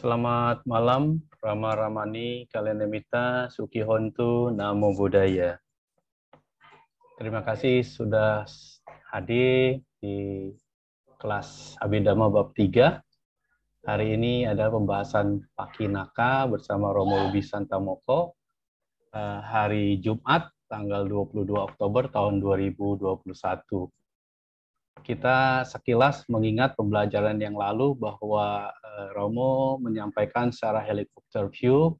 Selamat malam, Rama Ramani, Kalianamita, Sukihontu, Namo Buddhaya. Terima kasih sudah hadir di kelas Abhidhamma Bab 3. Hari ini ada pembahasan Pakinaka bersama Romo Ruby Santamoko, hari Jumat, tanggal 22 Oktober tahun 2021. Kita sekilas mengingat pembelajaran yang lalu bahwa Romo menyampaikan secara helikopter view,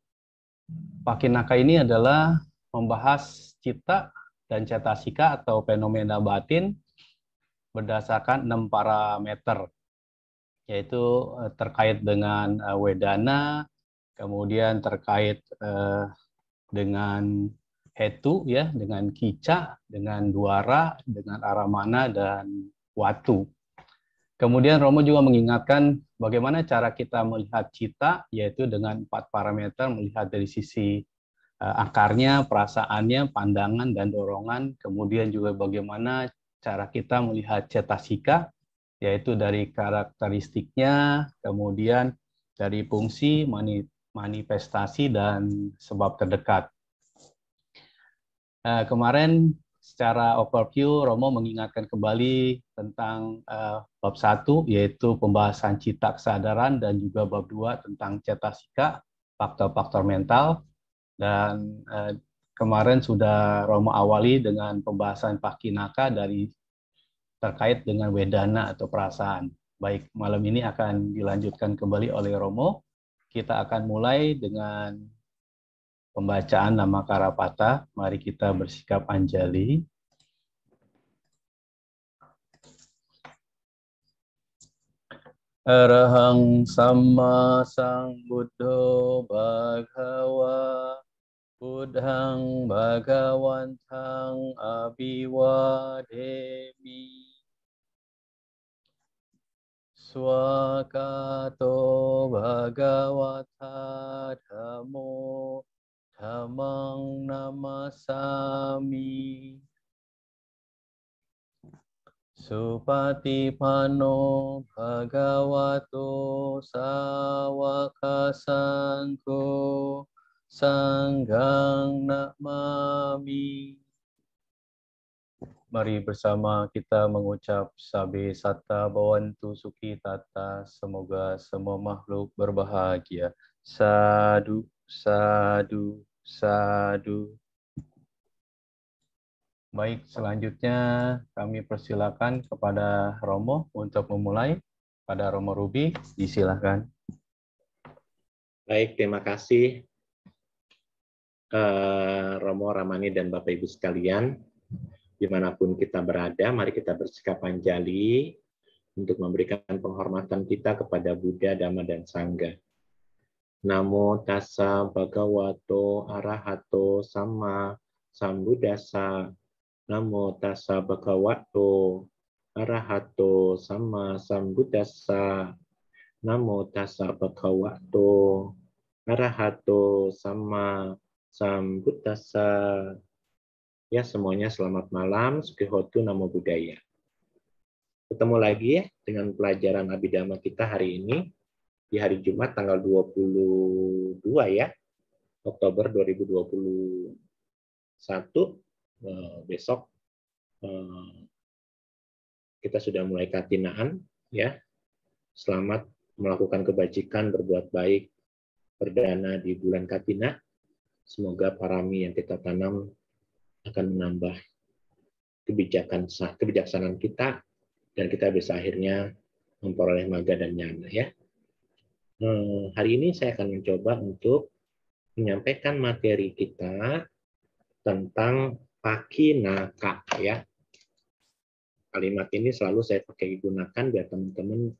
Pakinaka ini adalah membahas cita dan cetasika atau fenomena batin berdasarkan 6 parameter, yaitu terkait dengan wedana, kemudian terkait dengan hetu, ya, dengan kica, dengan duara, dengan aramana, dan watu. Kemudian Romo juga mengingatkan bagaimana cara kita melihat cita, yaitu dengan 4 parameter, melihat dari sisi akarnya, perasaannya, pandangan, dan dorongan. Kemudian juga bagaimana cara kita melihat cetasika, yaitu dari karakteristiknya, kemudian dari fungsi, manifestasi, dan sebab terdekat. Kemarin secara overview, Romo mengingatkan kembali tentang bab 1, yaitu pembahasan cita kesadaran, dan juga bab 2 tentang cetasika, faktor-faktor mental. Dan kemarin sudah Romo awali dengan pembahasan Pakinaka dari terkait dengan wedana atau perasaan. Baik, malam ini akan dilanjutkan kembali oleh Romo. Kita akan mulai dengan pembacaan nama Karapata. Mari kita bersikap anjali. Arahang Samma Sambuddho Bhagava Buddhang Bhagawantang Abhiwademi Swakato Bhagavata Dhammo Dhammang Namasami Supatipanno Bhagavato Sawaka Sangho Sanggang Namami. Mari bersama kita mengucap Sabe Satta Bhavantu Sukhi Tata. Semoga semua makhluk berbahagia. Sadu, sadu, sadu. Baik, selanjutnya kami persilakan kepada Romo untuk memulai. Pada Romo Ruby, disilakan. Baik, terima kasih Romo, Ramani, dan Bapak Ibu sekalian. Dimanapun kita berada, mari kita bersikap anjali untuk memberikan penghormatan kita kepada Buddha, Dhamma, dan Sangha. Namo tassa bhagavato arahato sama sambuddhassa. Namo tassa bhagavato arahato sama sambuddhassa. Namo tassa bhagavato arahato sama sambuddhassa. Ya, semuanya selamat malam, Sukihotu, Namo Buddhaya. Ketemu lagi ya dengan pelajaran Abhidhamma kita hari ini di hari Jumat tanggal 22 ya, Oktober 2021. Besok kita sudah mulai katinaan ya. Selamat melakukan kebajikan, berbuat baik perdana di bulan Katina. Semoga parami yang kita tanam akan menambah kebijaksanaan kita, dan kita bisa akhirnya memperoleh magga dan nyana ya. Hari ini saya akan mencoba untuk menyampaikan materi kita tentang Pakinaka ya. Kalimat ini selalu saya pakai gunakan biar teman-teman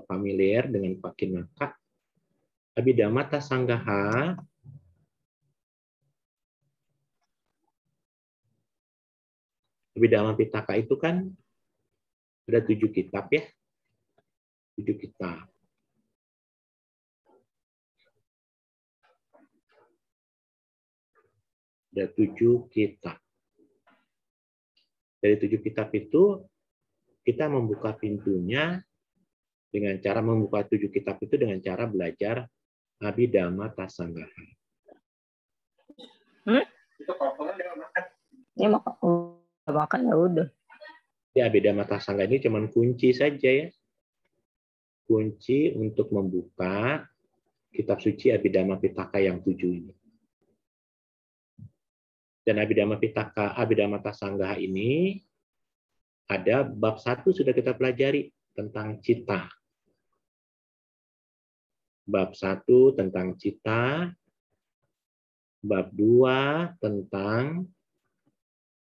familiar dengan Pakinaka. Abhidhamma Sanggaha Abhidhamma Pitaka itu kan ada 7 kitab ya. 7 kitab. Ada 7 kitab. Dari 7 kitab itu kita membuka pintunya dengan cara membuka 7 kitab itu dengan cara belajar Abhidhamma Tasanggaha. Ini makan ya udah. Ya, Abhidhamma Tasanggaha ini cuma kunci saja ya. Kunci untuk membuka kitab suci Abhidhamma Pitaka yang 7 ini. Dan Abhidhamma Pitaka, Abhidhamma Tasanggaha ini ada bab 1 sudah kita pelajari tentang cita. Bab 1 tentang cita, bab 2 tentang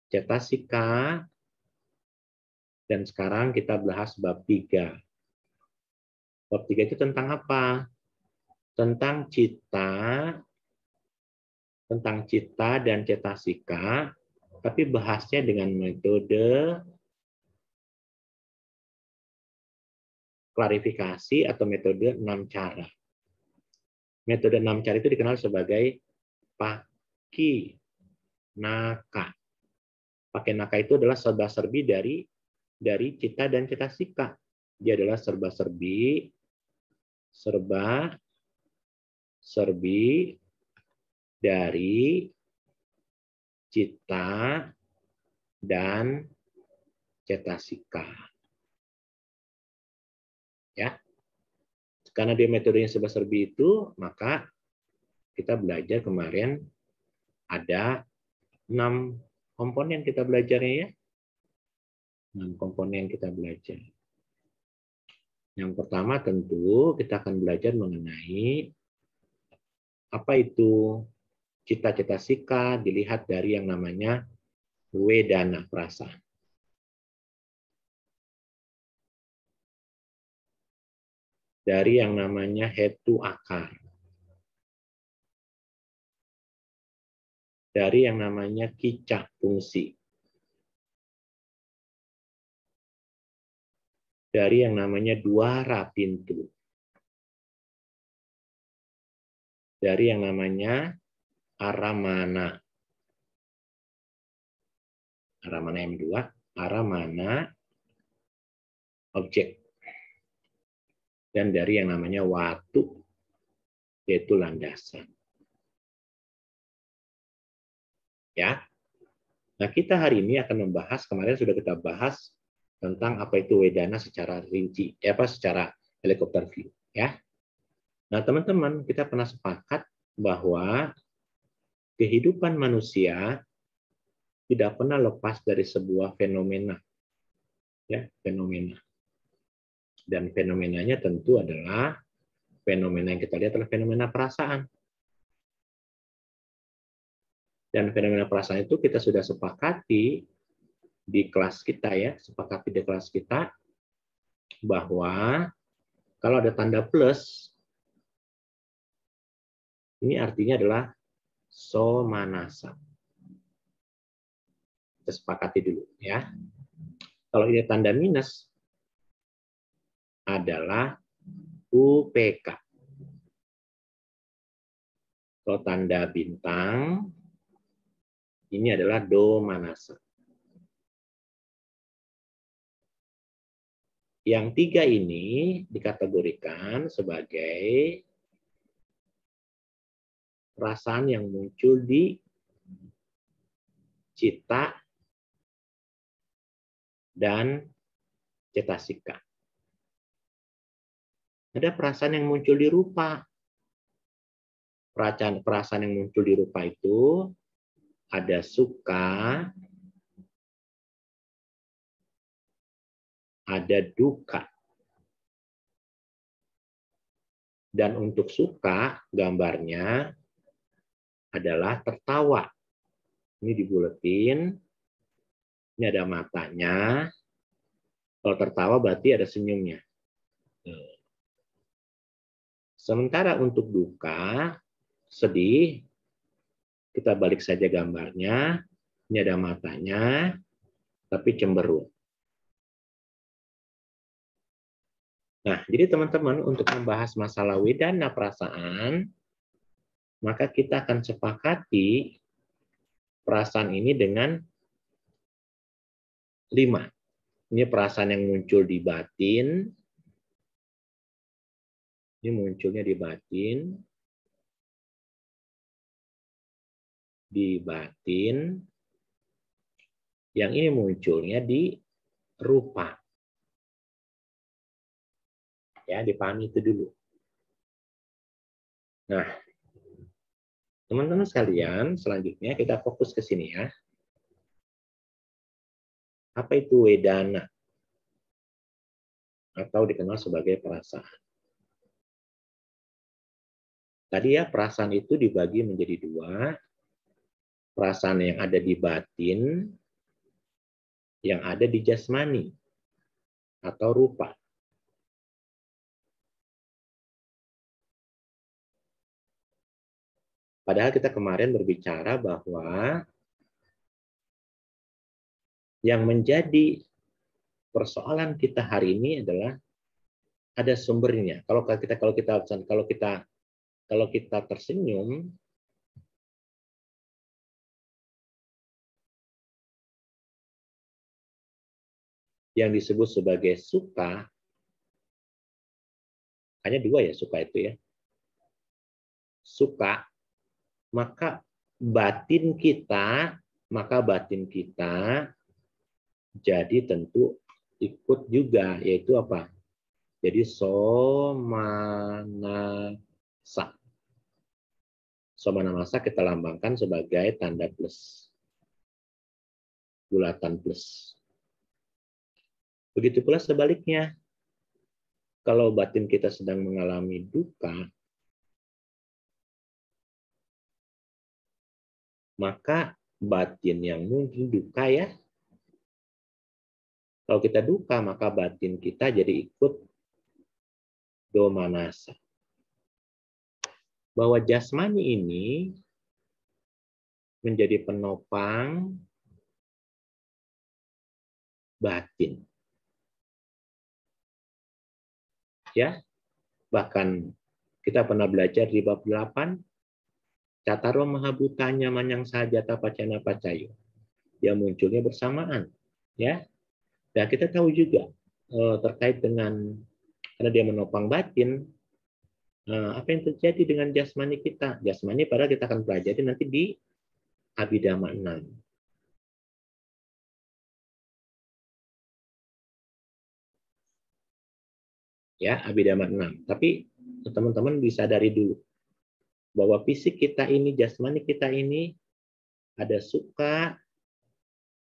cetasika, dan sekarang kita bahas bab 3. Bab 3 itu tentang apa? Tentang cita dan cetasika, tapi bahasnya dengan metode klarifikasi atau metode 6 cara. Metode 6 cara itu dikenal sebagai Pakinaka. Pakinaka itu adalah serba-serbi dari cita dan cetasika. Dia adalah serba-serbi dari cita dan cetasika. Ya. Karena dia metodenya serba-serbi itu, maka kita belajar kemarin ada 6 komponen kita belajarnya ya. 6 komponen kita belajar. Yang pertama tentu kita akan belajar mengenai apa itu cita-cetasika dilihat dari yang namanya Wedana perasaan. Dari yang namanya hetu akar. Dari yang namanya kicak fungsi. Dari yang namanya duara pintu. Dari yang namanya aramana. Aramana yang kedua, aramana objek. Dan dari yang namanya watu, yaitu landasan. Ya. Nah, kita hari ini akan membahas, kemarin sudah kita bahas tentang apa itu Wedana secara rinci, secara helikopter view, ya. Nah, teman-teman, kita pernah sepakat bahwa kehidupan manusia tidak pernah lepas dari sebuah fenomena. Ya, fenomena. Dan fenomenanya tentu adalah fenomena yang kita lihat adalah fenomena perasaan. Dan fenomena perasaan itu kita sudah sepakati di kelas kita ya, sepakati di kelas kita bahwa kalau ada tanda plus, ini artinya adalah somanasa. Kita sepakati dulu ya. Kalau ini tanda minus adalah UPK. Kalau tanda bintang ini adalah domanasa. Yang 3 ini dikategorikan sebagai perasaan yang muncul di cita dan cetasika. Ada perasaan yang muncul di rupa. Perasaan yang muncul di rupa itu ada suka, ada duka. Dan untuk suka, gambarnya adalah tertawa. Ini dibuletin. Ini ada matanya. Kalau tertawa berarti ada senyumnya. Sementara untuk duka, sedih, kita balik saja gambarnya. Ini ada matanya, tapi cemberut. Nah, jadi teman-teman untuk membahas masalah Wedana perasaan, maka kita akan sepakati perasaan ini dengan 5. Ini perasaan yang muncul di batin, Ini munculnya di batin. Di batin. Yang ini munculnya di rupa. Ya, dipahami itu dulu. Nah, teman-teman sekalian, selanjutnya kita fokus ke sini ya. Apa itu wedana? Atau dikenal sebagai perasaan. Tadi ya, perasaan itu dibagi menjadi dua. Perasaan yang ada di batin, yang ada di jasmani, atau rupa. Padahal kita kemarin berbicara bahwa yang menjadi persoalan kita hari ini adalah ada sumbernya. Kalau kita tersenyum, yang disebut sebagai suka, hanya dua ya suka itu ya. Suka, maka batin kita jadi tentu ikut juga, yaitu apa? Jadi somanasa. Somanasa kita lambangkan sebagai tanda plus. Bulatan plus. Begitu pula sebaliknya. Kalau batin kita sedang mengalami duka, maka batin yang muncul duka ya. Kalau kita duka, maka batin kita jadi ikut domanasa. Bahwa jasmani ini menjadi penopang batin. Ya, bahkan kita pernah belajar di bab 8, Cataro Mahabutanya Manyang Sahajata Pacana Pacayo. Dia munculnya bersamaan. Ya, dan kita tahu juga terkait dengan, karena dia menopang batin, apa yang terjadi dengan jasmani kita? Jasmani padahal kita akan pelajari nanti di Abhidhamma 6. Ya, Abhidhamma 6. Tapi teman-teman bisa dari dulu bahwa fisik kita ini, jasmani kita ini ada suka,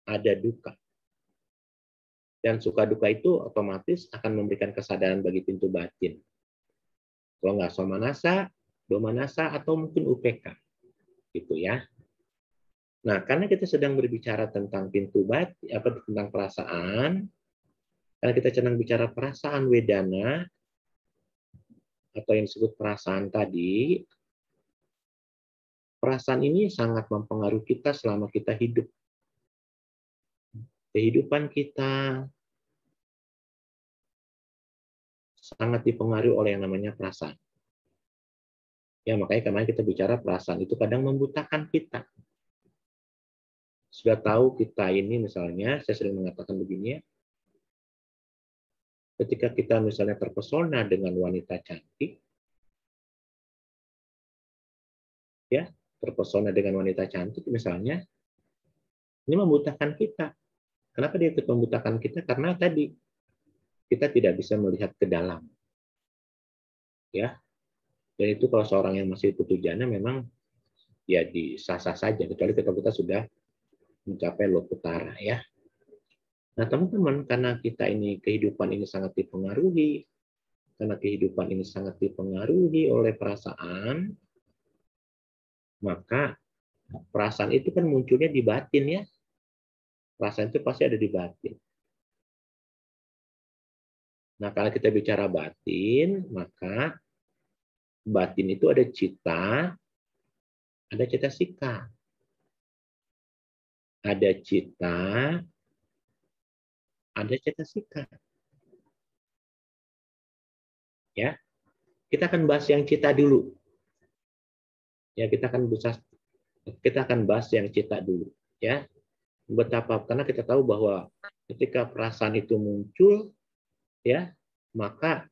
ada duka. Dan suka duka itu otomatis akan memberikan kesadaran bagi pintu batin. Kalau nggak somanasa, domanasa, atau mungkin UPK. Gitu ya. Nah, karena kita sedang berbicara tentang pintu batin, tentang perasaan, karena kita sedang bicara perasaan wedana, atau yang disebut perasaan tadi, perasaan ini sangat mempengaruhi kita selama kita hidup. Kehidupan kita sangat dipengaruhi oleh yang namanya perasaan. Ya, makanya kemarin kita bicara perasaan itu kadang membutakan kita. Sudah tahu kita ini misalnya, saya sering mengatakan begini ya, ketika kita misalnya terpesona dengan wanita cantik, ya, terpesona dengan wanita cantik misalnya, ini membutakan kita. Kenapa dia ikut membutakan kita? Karena tadi kita tidak bisa melihat ke dalam. Ya. Dan itu kalau seorang yang masih putu jana memang ya disah-sah saja, kecuali kita sudah mencapai lokutara ya. Nah, teman-teman, karena kita ini kehidupan ini sangat dipengaruhi, oleh perasaan, maka perasaan itu kan munculnya di batin ya. Perasaan itu pasti ada di batin. Nah, kalau kita bicara batin, maka batin itu ada cita, ada cetasika. Ada cita, ada cetasika. Ya. Kita akan bahas yang cita dulu. Ya, kita akan bahas yang cita dulu, ya. Betapa, karena kita tahu bahwa ketika perasaan itu muncul, ya, maka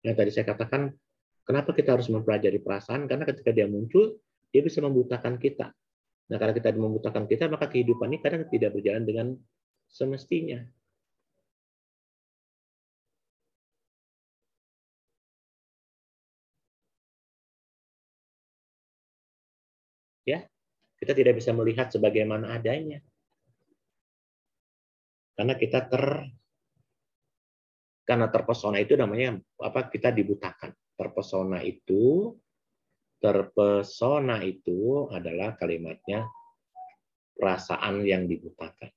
Yang tadi saya katakan, kenapa kita harus mempelajari perasaan? Karena ketika dia muncul, dia bisa membutakan kita. Nah, karena kita membutakan kita, maka kehidupan ini kadang tidak berjalan dengan semestinya. Ya, kita tidak bisa melihat sebagaimana adanya. Karena karena terpesona itu namanya apa? Kita dibutakan. Terpesona itu adalah kalimatnya perasaan yang dibutakan.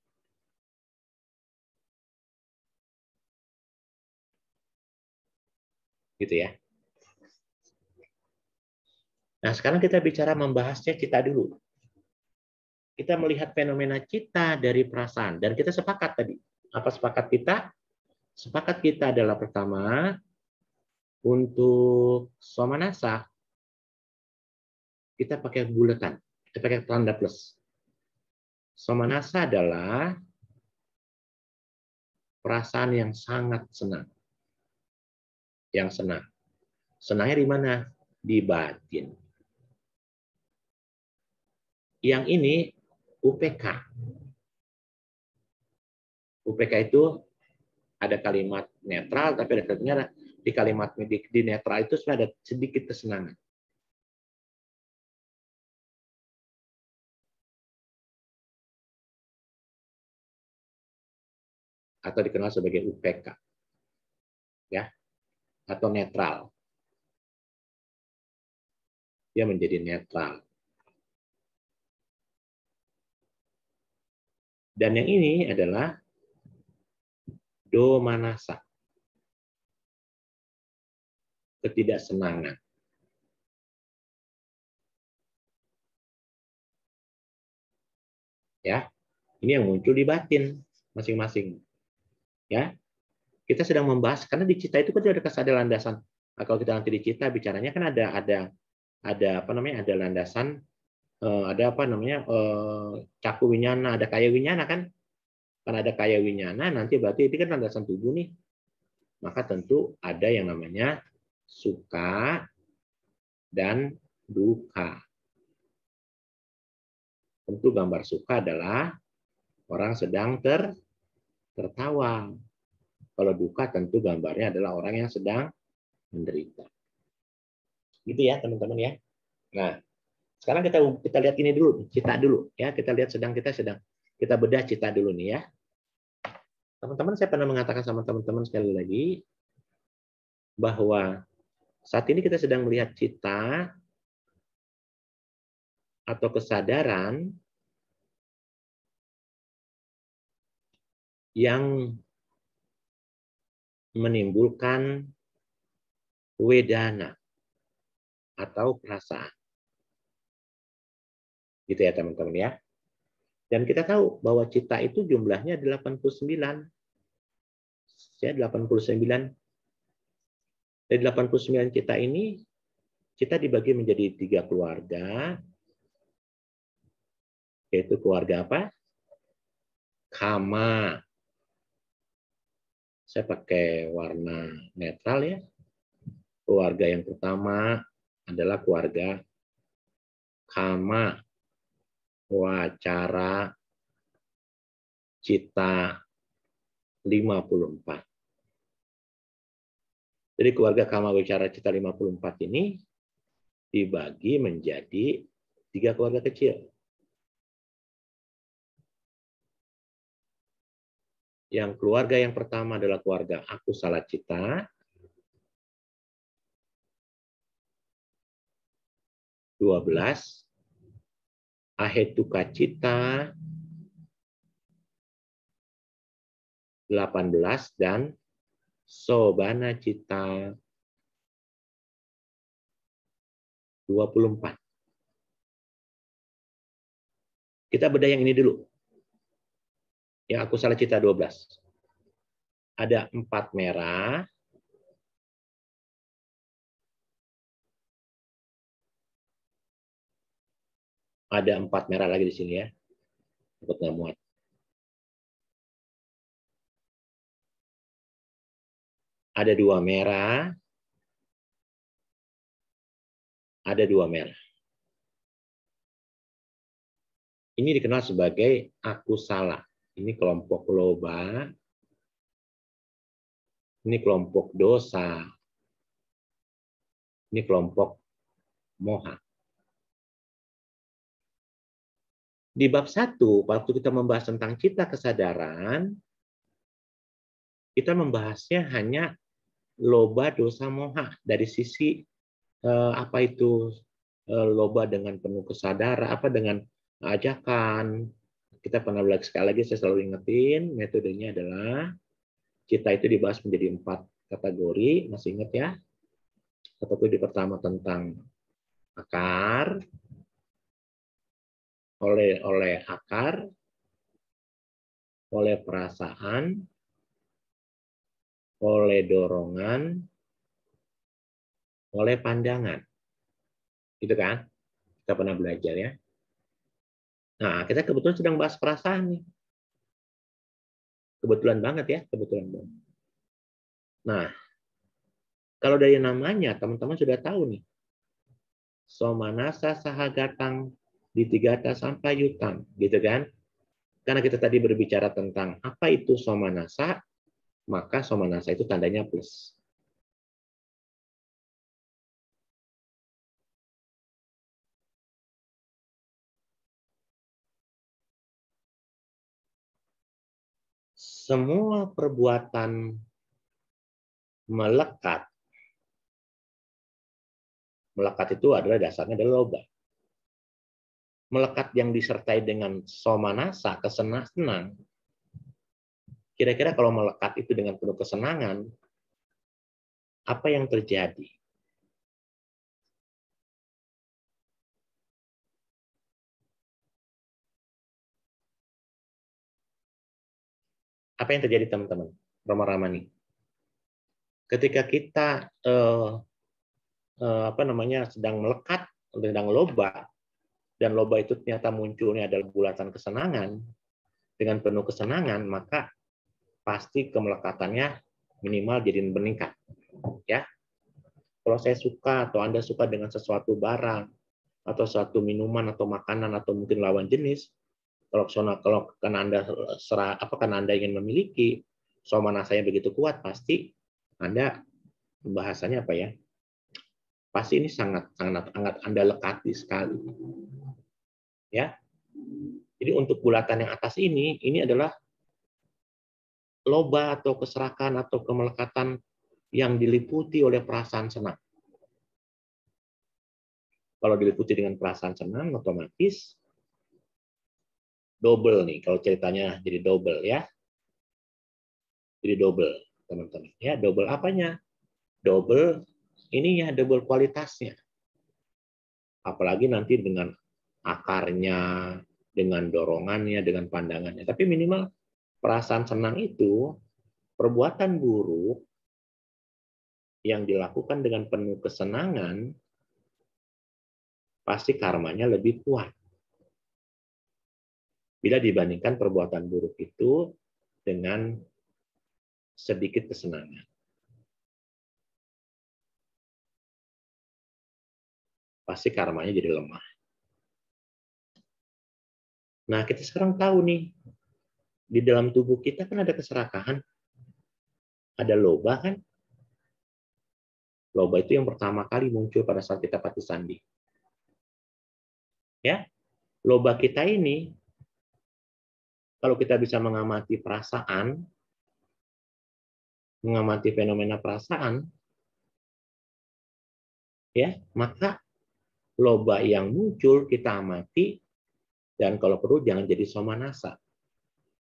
Gitu ya. Nah, sekarang kita bicara membahasnya cita dulu. Kita melihat fenomena cita dari perasaan. Dan kita sepakat tadi. Apa sepakat kita? Sepakat kita adalah pertama, untuk somanasa, kita pakai bulatan. Kita pakai tanda plus. Somanasa adalah perasaan yang sangat senang. Yang senang. Senangnya di mana? Di batin. Yang ini UPK. UPK itu ada kalimat netral, tapi ada kalimatnya di kalimat di netral itu sudah ada sedikit kesenangan. Atau dikenal sebagai UPK. Ya. Atau netral. Dia menjadi netral. Dan yang ini adalah domanasa. Ketidaksenangan. Ya. Ini yang muncul di batin masing-masing. Ya. Kita sedang membahas karena di cita itu kan ada kesadaran landasan. Nah, kalau kita nanti di cita bicaranya kan ada apa namanya? Ada landasan ada apa namanya? Caku winyana, ada kaya winyana kan? Karena ada kaya winyana nanti berarti itu kan landasan tubuh nih. Maka tentu ada yang namanya suka dan duka. Tentu gambar suka adalah orang sedang tertawa. Kalau duka tentu gambarnya adalah orang yang sedang menderita. Gitu ya teman-teman ya. Nah, sekarang kita lihat ini dulu, cita dulu ya. Kita lihat kita bedah cita dulu nih ya. Teman-teman, saya pernah mengatakan sama teman-teman sekali lagi bahwa saat ini kita sedang melihat cita atau kesadaran yang menimbulkan wedana atau perasaan. Gitu ya teman-teman ya. Dan kita tahu bahwa cita itu jumlahnya 89. Ya, 89. Dari 89 cita ini, kita dibagi menjadi 3 keluarga. Yaitu keluarga apa? Kama. Saya pakai warna netral ya. Keluarga yang pertama adalah keluarga Kama. Wacara cita 54. Jadi keluarga Kama Wacara cita 54 ini dibagi menjadi 3 keluarga kecil. Yang keluarga yang pertama adalah keluarga Akusala Cita. 12. Ahetuka Cita. 18. Dan Sobana Cita 24. Kita bedah yang ini dulu. Yang Akusala Cita 12. Ada 4 merah. Ada 4 merah lagi di sini ya. Takut nggak muat. Ada 2 merah. ada 2 merah. Ini dikenal sebagai aku salah. Ini kelompok loba. Ini kelompok dosa. Ini kelompok moha. Di bab 1, waktu kita membahas tentang cita kesadaran, kita membahasnya hanya loba, dosa, moha. Dari sisi apa itu loba dengan penuh kesadaran, apa dengan ajakan. Kita pernah belajar, sekali lagi saya selalu ingetin, metodenya adalah cita itu dibahas menjadi 4 kategori, masih ingat ya? Kategori pertama tentang akar, oleh akar, oleh perasaan, oleh dorongan, oleh pandangan. Gitu kan? Kita pernah belajar ya. Nah, kita kebetulan sedang bahas perasaan nih. Kebetulan banget ya, kebetulan banget. Nah, kalau dari namanya, teman-teman sudah tahu nih. Somanasa sahagatang ditigata sampai yutang, gitu kan? Karena kita tadi berbicara tentang apa itu somanasa, maka somanasa itu tandanya plus. Semua perbuatan melekat itu adalah dasarnya adalah loba. Melekat yang disertai dengan somanasa, kesenang-senang. Kira-kira kalau melekat itu dengan penuh kesenangan, apa yang terjadi? Apa yang terjadi teman-teman? Rama-Ramani. Ketika kita sedang melekat, sedang loba, dan loba itu ternyata munculnya adalah bulatan kesenangan, dengan penuh kesenangan, maka pasti kemelekatannya minimal jadi meningkat. Ya, kalau saya suka atau Anda suka dengan sesuatu barang atau suatu minuman atau makanan atau mungkin lawan jenis, kalau karena Anda ingin memiliki, somanasanya begitu kuat, pasti Anda bahasanya apa ya? Pasti ini sangat Anda lekati sekali. Ya. Jadi untuk bulatan yang atas ini adalah loba atau keserakan atau kemelekatan yang diliputi oleh perasaan senang. Kalau diliputi dengan perasaan senang, otomatis double nih. Kalau ceritanya jadi double ya. Jadi double, teman-teman. Ya, double apanya? Double ininya, double kualitasnya. Apalagi nanti dengan akarnya, dengan dorongannya, dengan pandangannya. Tapi minimal perasaan senang itu, perbuatan buruk yang dilakukan dengan penuh kesenangan, pasti karmanya lebih kuat. Bila dibandingkan perbuatan buruk itu dengan sedikit kesenangan. Pasti karmanya jadi lemah. Nah, kita sekarang tahu nih, di dalam tubuh kita kan ada keserakahan, ada loba kan? Loba itu yang pertama kali muncul pada saat kita patisandi. Ya, loba kita ini, kalau kita bisa mengamati perasaan, mengamati fenomena perasaan, ya, maka loba yang muncul kita amati, dan kalau perlu jangan jadi somanasa.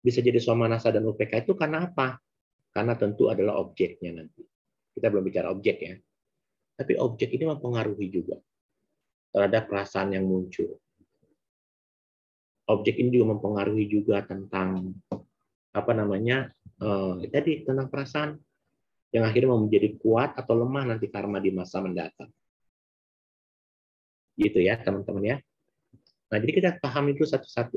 Bisa jadi somanasa dan UPK itu karena apa? Karena tentu adalah objeknya nanti. Kita belum bicara objek ya. Tapi objek ini mempengaruhi juga terhadap perasaan yang muncul. Objek ini juga mempengaruhi juga tentang tadi tentang perasaan yang akhirnya menjadi kuat atau lemah nanti karma di masa mendatang. Gitu ya, teman-teman ya. Nah, jadi kita pahami itu satu-satu.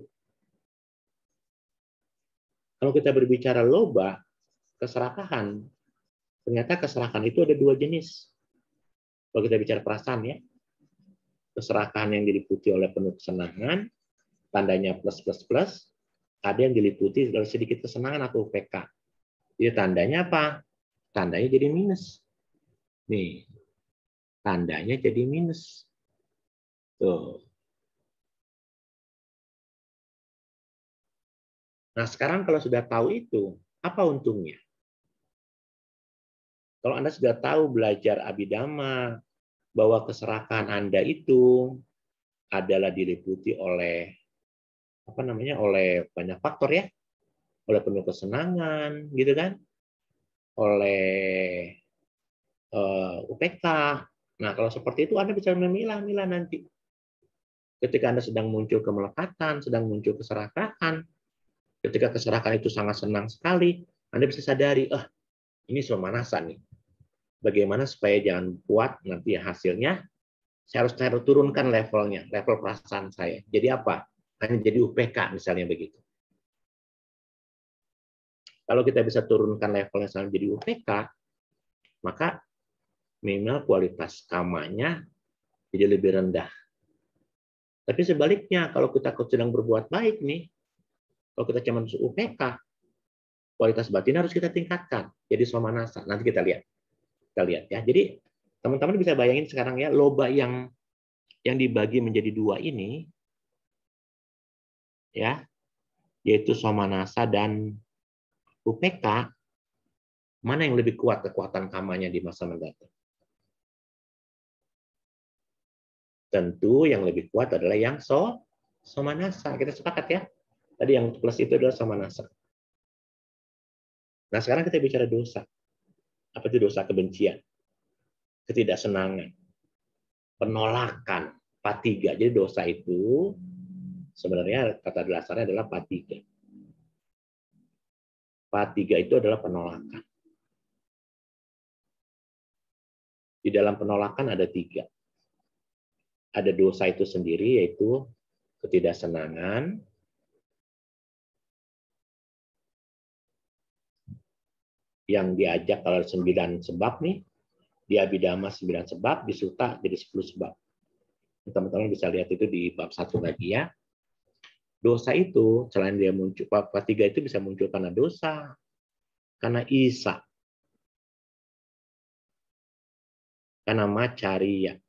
Kalau kita berbicara loba, keserakahan, ternyata keserakahan itu ada 2 jenis. Kalau kita bicara perasaan ya. keserakahan yang diliputi oleh penuh kesenangan, tandanya plus plus plus. Ada yang diliputi oleh sedikit kesenangan atau UPK. Jadi tandanya apa? Tandanya jadi minus. Nih, tandanya jadi minus. Tuh. Nah, sekarang kalau sudah tahu itu, apa untungnya? Kalau Anda sudah tahu belajar Abhidhamma, bahwa keserakahan Anda itu adalah diliputi oleh oleh banyak faktor ya, oleh penuh kesenangan, gitu kan, oleh UPK. Nah, kalau seperti itu Anda bisa memilah-milah nanti. Ketika Anda sedang muncul kemelekatan, sedang muncul keserakahan, ketika keserakahan itu sangat senang sekali, Anda bisa sadari, ini somanasa nih. Bagaimana supaya jangan kuat nanti hasilnya, saya harus turunkan levelnya, level perasaan saya. Jadi apa? Hanya jadi UPK misalnya begitu. Kalau kita bisa turunkan levelnya sampai jadi UPK, maka minimal kualitas kamanya jadi lebih rendah. Tapi sebaliknya, kalau kita sedang berbuat baik nih, kalau kita cuma UPK, kualitas batin harus kita tingkatkan. Jadi somanasa. Nanti kita lihat. Ya. Jadi teman-teman bisa bayangin sekarang ya, loba yang dibagi menjadi dua ini, ya, yaitu somanasa dan UPK, mana yang lebih kuat kekuatan kamanya di masa mendatang? Tentu yang lebih kuat adalah yang somanasa. Kita sepakat ya. Tadi yang plus itu adalah somanasa. Nah, sekarang kita bicara dosa. Apa itu dosa? Kebencian, ketidaksenangan, penolakan, patiga. Jadi dosa itu sebenarnya kata dasarnya adalah patiga. Patiga itu adalah penolakan. Di dalam penolakan ada tiga. Ada dosa itu sendiri, yaitu ketidaksenangan, yang diajak kalau 9 sebab nih, di Abhidhamma 9 sebab, di Sutta jadi 10 sebab. Teman-teman bisa lihat itu di bab 1 lagi ya. Dosa itu, selain dia muncul, bab 3 itu bisa muncul karena dosa, karena isa, karena macaria.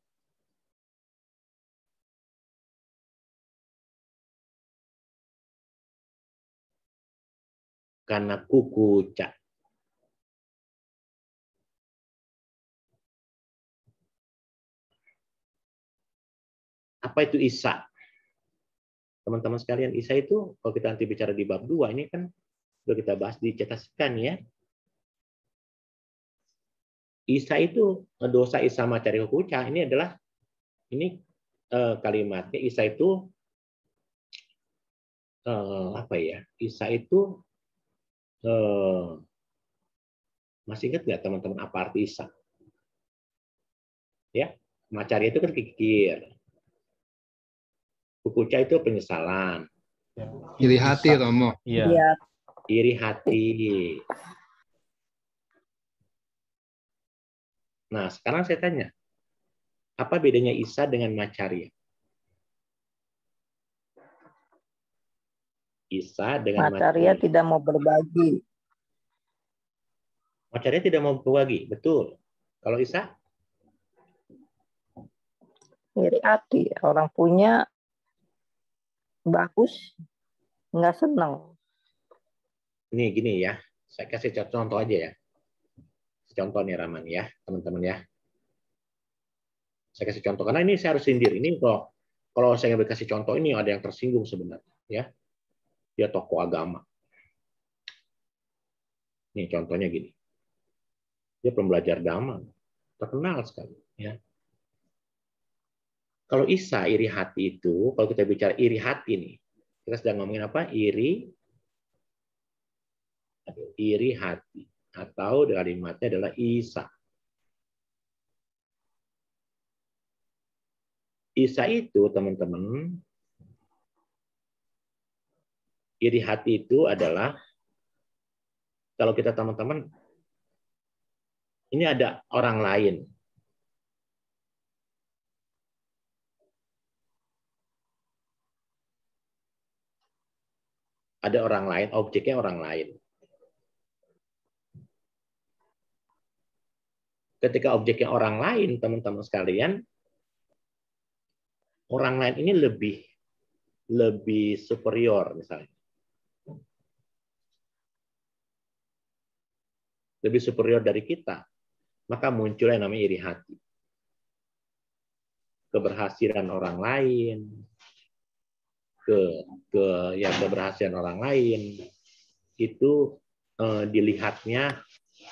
Karena kukuca. Apa itu isa? Teman-teman sekalian, isa itu kalau kita nanti bicara di bab 2, ini kan sudah kita bahas di cetaskan ya. Isa itu dosa isa macari kukuca. Ini adalah kalimatnya. Isa itu apa ya? Isa itu masih ingat nggak teman-teman apa arti isa? Ya, macari itu kan kikir. Kukuca itu penyesalan. Iri hati, Romo. Iya. Iri hati. Nah, sekarang saya tanya, apa bedanya isa dengan macaria? Isa dengan Macaria tidak mau berbagi. Macaria tidak mau berbagi, betul. Kalau isa? Iri hati. Orang punya bagus, nggak senang. Ini gini ya, saya kasih contoh aja ya. Contoh nih Raman ya, teman-teman ya. Saya kasih contoh karena ini saya harus sindir. Ini kalau saya nggak kasih contoh ini ada yang tersinggung sebenarnya ya. Dia tokoh agama. Nih contohnya gini. Dia pembelajar agama, terkenal sekali ya. Kalau Isa iri hati itu, kalau kita bicara iri hati nih, kita sedang ngomongin apa? Iri hati atau kalimatnya adalah Isa. Isa itu teman-teman, iri hati itu adalah kalau kita teman-teman ini ada orang lain. Ada orang lain, objeknya orang lain. Ketika objeknya orang lain, teman-teman sekalian, orang lain ini lebih superior misalnya. Lebih superior dari kita. Maka muncul yang namanya iri hati. Keberhasilan orang lain, keberhasilan orang lain itu dilihatnya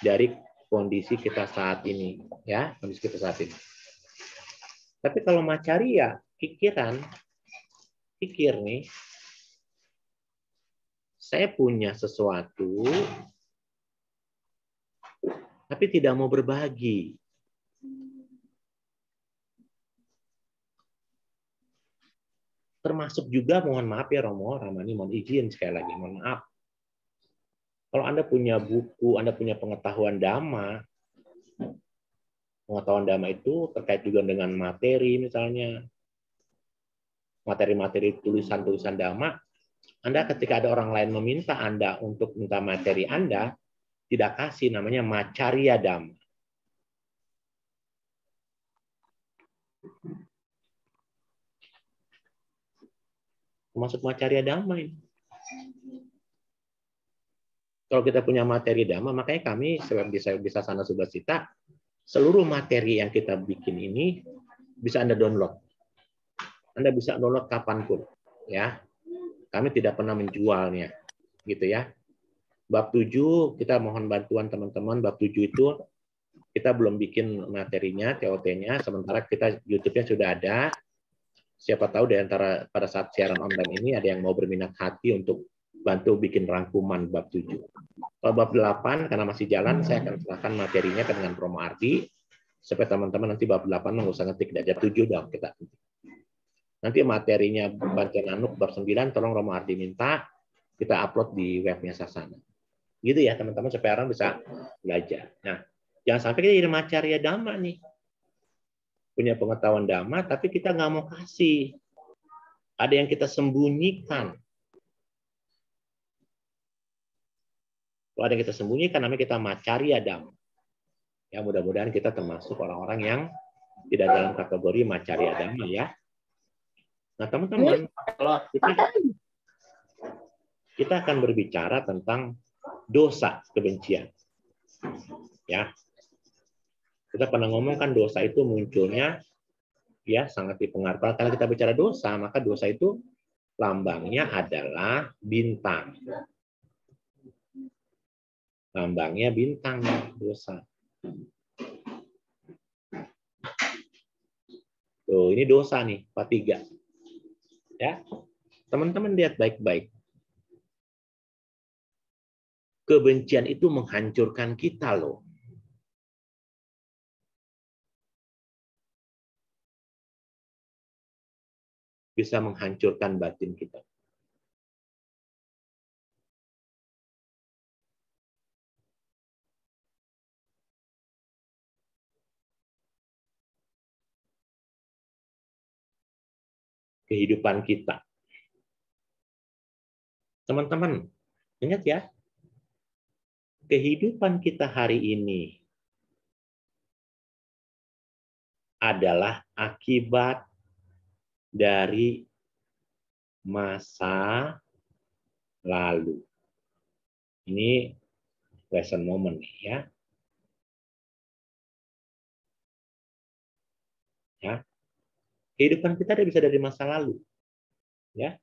dari kondisi kita saat ini, ya, kondisi kita saat ini. Tapi kalau macaria, pikir nih, saya punya sesuatu, tapi tidak mau berbagi. Termasuk juga, mohon maaf ya Romo, Ramani, mohon izin sekali lagi, mohon maaf. Kalau Anda punya buku, Anda punya pengetahuan Dhamma itu terkait juga dengan materi misalnya, materi-materi tulisan-tulisan Dhamma, Anda ketika ada orang lain meminta Anda untuk minta materi Anda, tidak kasih, namanya macarya Dhamma. Termasuk macarya Dhamma ini. Kalau kita punya materi Dhamma, makanya kami bisa sana Subhasita, seluruh materi yang kita bikin ini bisa Anda download. Anda bisa download kapanpun, ya. Kami tidak pernah menjualnya, gitu ya. Bab 7 kita mohon bantuan teman-teman. Bab 7 itu kita belum bikin materinya, TOT-nya, sementara kita YouTube-nya sudah ada. Siapa tahu di antara pada saat siaran online ini ada yang mau berminat hati untuk bantu bikin rangkuman bab 7. Kalau bab 8 karena masih jalan, saya akan serahkan materinya dengan Romo Ardi supaya teman-teman nanti bab 8 nggak usah ngetik aja 7 dong kita. Nanti materinya bantuan Anuk bab 9 tolong Romo Ardi minta kita upload di webnya Sasana. Gitu ya teman-teman supaya orang bisa belajar. Nah, jangan sampai kita jadi macarya Dhamma nih. Punya pengetahuan Dhamma, tapi kita nggak mau kasih. Ada yang kita sembunyikan. Kalau ada yang kita sembunyikan, namanya kita macarya Dhamma. Ya, mudah-mudahan kita termasuk orang-orang yang tidak dalam kategori macarya Dhamma ya. Nah, teman-teman, kalau kita akan berbicara tentang dosa kebencian. Ya. Kita pernah ngomongkan dosa itu munculnya ya sangat dipengaruhi. Kalau kita bicara dosa, maka dosa itu lambangnya adalah bintang. Lambangnya bintang dosa. Tuh, ini dosa nih, Pak 3. Ya. Teman-teman lihat baik-baik. Kebencian itu menghancurkan kita loh. Bisa menghancurkan batin kita. Kehidupan kita. Teman-teman, ingat ya, kehidupan kita hari ini adalah akibat dari masa lalu. Ini lesson moment nih ya. Ya. Kehidupan kita bisa dari masa lalu. Ya.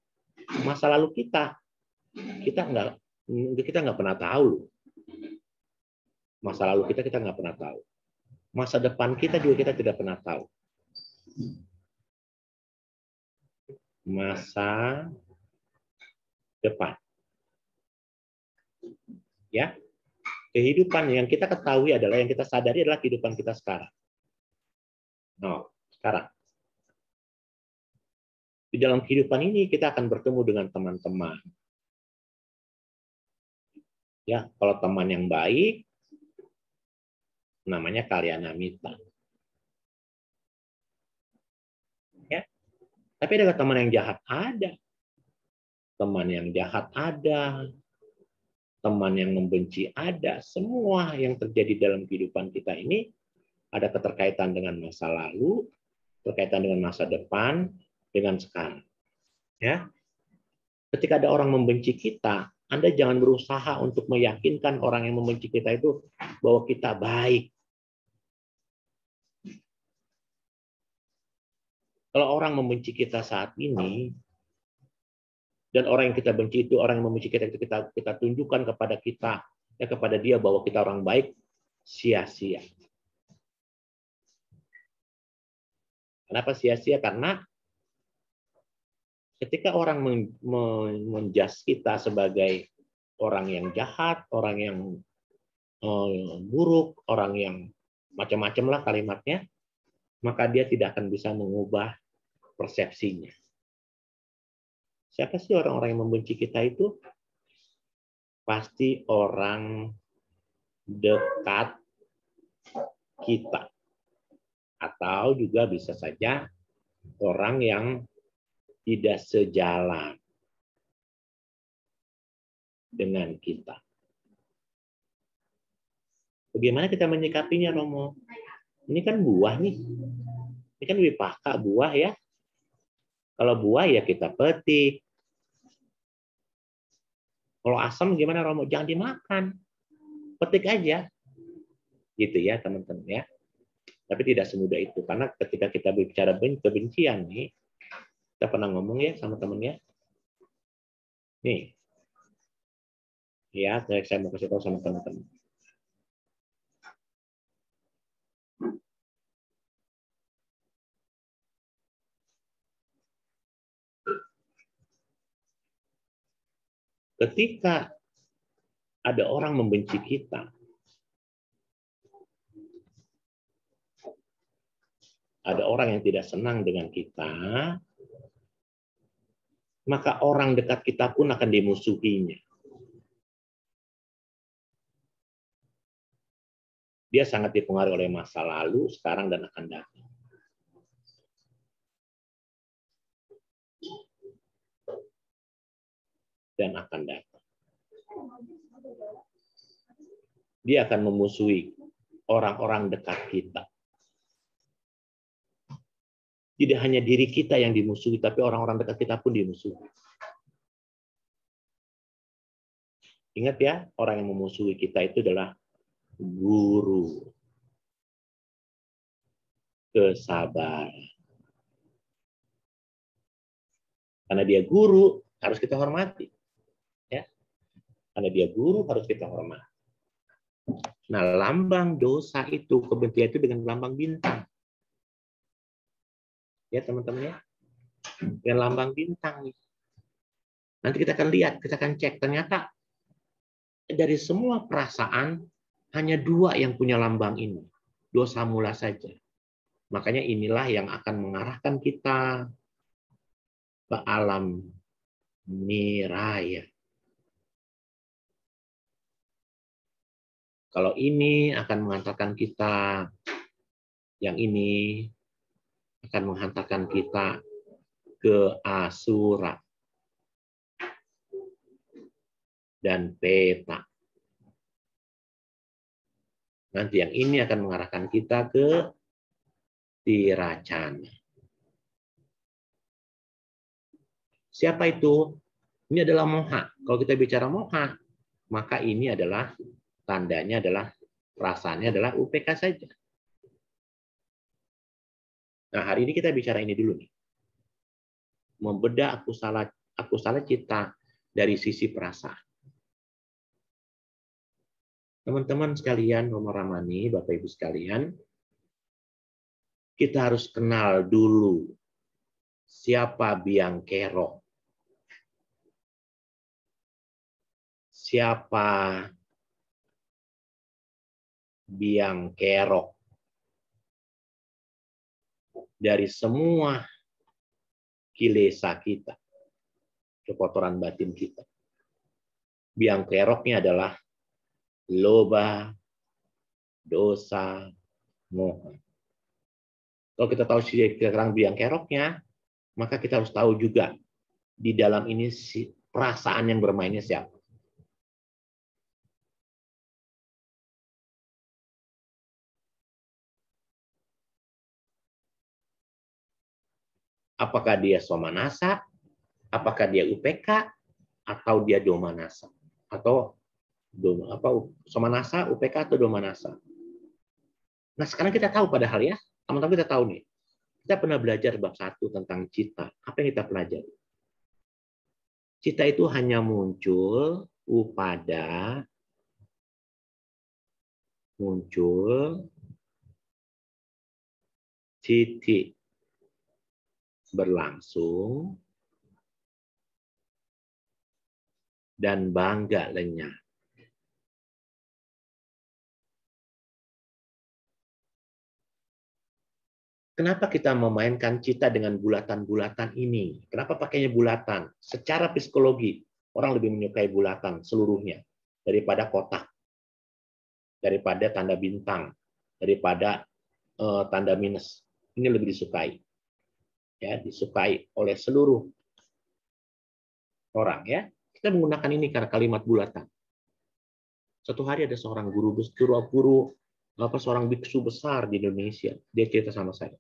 Masa lalu kita nggak pernah tahu loh. Masa lalu kita nggak pernah tahu. Masa depan kita juga kita tidak pernah tahu. Masa depan. Ya. Kehidupan yang kita ketahui adalah, yang kita sadari adalah kehidupan kita sekarang. No, sekarang. Di dalam kehidupan ini kita akan bertemu dengan teman-teman. Ya, kalau teman yang baik namanya kalyana mitra. Ya. Tapi ada teman yang jahat, ada. teman yang jahat ada, teman yang membenci ada, semua yang terjadi dalam kehidupan kita ini ada keterkaitan dengan masa lalu, berkaitan dengan masa depan, dengan sekarang. Ya, ketika ada orang membenci kita, Anda jangan berusaha untuk meyakinkan orang yang membenci kita itu bahwa kita baik. Kalau orang membenci kita saat ini, dan orang yang kita benci itu, orang yang membenci kita itu kita tunjukkan kepada kita, ya kepada dia bahwa kita orang baik, sia-sia. Kenapa sia-sia? Karena ketika orang menjudge kita sebagai orang yang jahat, orang yang buruk, orang yang macam-macam lah kalimatnya, maka dia tidak akan bisa mengubah persepsinya. Siapa sih orang-orang yang membenci kita itu? Pasti orang dekat kita. Atau juga bisa saja orang yang tidak sejalan dengan kita. Bagaimana kita menyikapinya, Romo? Ini kan buah nih. Ini kan wipaka, buah ya. Kalau buah ya kita petik. Kalau asam gimana, Romo? Jangan dimakan. Petik aja. Gitu ya, teman-teman ya. Tapi tidak semudah itu. Karena ketika kita bicara kebencian nih, kita pernah ngomong ya sama temennya. Nih. Ya, saya mau kasih tahu sama teman-teman. Ketika ada orang membenci kita, ada orang yang tidak senang dengan kita, maka orang dekat kita pun akan dimusuhinya. Dia sangat dipengaruhi oleh masa lalu, sekarang, dan akan datang. Dan akan datang. Dia akan memusuhi orang-orang dekat kita. Tidak hanya diri kita yang dimusuhi, tapi orang-orang dekat kita pun dimusuhi. Ingat ya, orang yang memusuhi kita itu adalah guru kesabaran. Karena dia guru, harus kita hormati. Ya. Karena dia guru, harus kita hormati. Nah, lambang dosa itu, kebencian itu dengan lambang bintang. Ya, teman-teman ya. Dengan lambang bintang. Nanti kita akan lihat, kita akan cek. Ternyata dari semua perasaan, hanya 2 yang punya lambang ini. Dosa mula saja. Makanya inilah yang akan mengarahkan kita ke alam niraya. Kalau ini akan mengantarkan kita, yang ini akan menghantarkan kita ke asura dan peta. Nanti yang ini akan mengarahkan kita ke tiracana. Siapa itu? Ini adalah moha. Kalau kita bicara moha, maka ini adalah tandanya adalah rasanya adalah UPK saja. Nah, hari ini kita bicara ini dulu nih. Membedah aku salah cita dari sisi perasaan. Teman-teman sekalian, Romo Ramani, Bapak Ibu sekalian, kita harus kenal dulu siapa biang kerok. Siapa biang kerok dari semua kilesa kita, kekotoran batin kita. Biang keroknya adalah loba, dosa, moha. Kalau kita tahu sekarang biang keroknya, maka kita harus tahu juga di dalam ini perasaan yang bermainnya siapa? Apakah dia Somanasa, apakah dia UPK, atau dia Domanasa? Atau Somanasa, UPK, atau Domanasa? Nah, sekarang kita tahu padahal ya, teman-teman kita tahu nih. Kita pernah belajar bab 1 tentang cita. Apa yang kita pelajari? Cita itu hanya muncul pada titik berlangsung dan bangga lenyap. Kenapa kita memainkan cita dengan bulatan-bulatan ini? Kenapa pakainya bulatan? Secara psikologi, orang lebih menyukai bulatan seluruhnya daripada kotak, daripada tanda bintang, daripada tanda minus. Ini lebih disukai. Ya, disukai oleh seluruh orang ya. Kita menggunakan ini karena kalimat bulatan. Satu hari ada seorang seorang biksu besar di Indonesia. Dia cerita sama saya.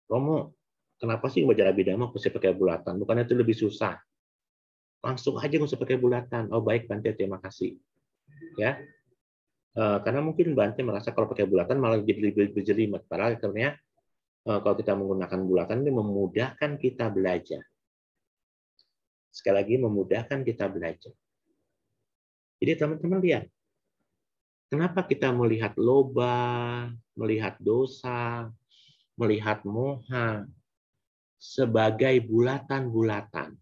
Romo, kenapa sih baca Abhidhamma mesti pakai bulatan? Bukannya itu lebih susah? Langsung aja nggak usah pakai bulatan. Oh baik Bante, terima kasih. Ya, karena mungkin Bante merasa kalau pakai bulatan malah jadi lebih berjelimet. Padahal akhirnya kalau kita menggunakan bulatan ini memudahkan kita belajar. Sekali lagi memudahkan kita belajar. Jadi teman-teman lihat, kenapa kita melihat loba, melihat dosa, melihat moha sebagai bulatan-bulatan.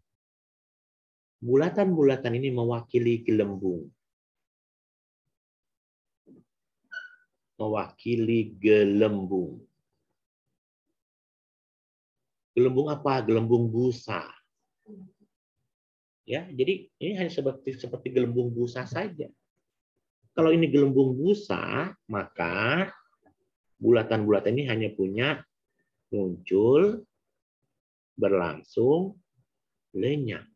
Bulatan-bulatan ini mewakili gelembung. Mewakili gelembung. Gelembung apa? Gelembung busa. Ya, jadi ini hanya seperti gelembung busa saja. Kalau ini gelembung busa, maka bulatan-bulatan ini hanya punya muncul, berlangsung, lenyap.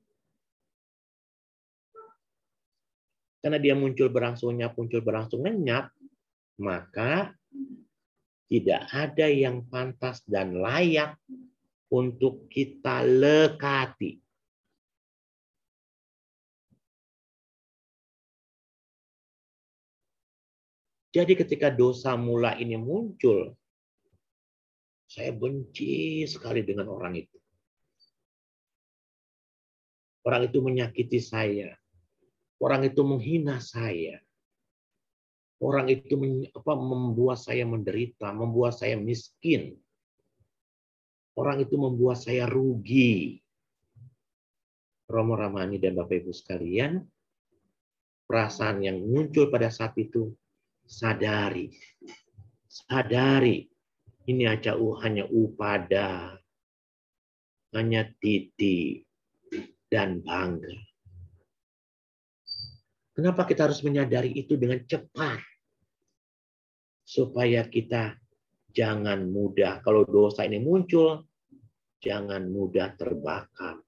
Karena dia muncul berangsung, lenyap, maka tidak ada yang pantas dan layak untuk kita lekati. Jadi ketika dosa mula ini muncul, saya benci sekali dengan orang itu. Orang itu menyakiti saya. Orang itu menghina saya. Orang itu membuat saya menderita, membuat saya miskin. Orang itu membuat saya rugi. Romo Ramani dan Bapak Ibu sekalian, perasaan yang muncul pada saat itu, sadari. Ini hanya upada, hanya titik, dan bangga. Kenapa kita harus menyadari itu dengan cepat? Supaya kita jangan mudah, kalau dosa ini muncul, jangan mudah terbakar.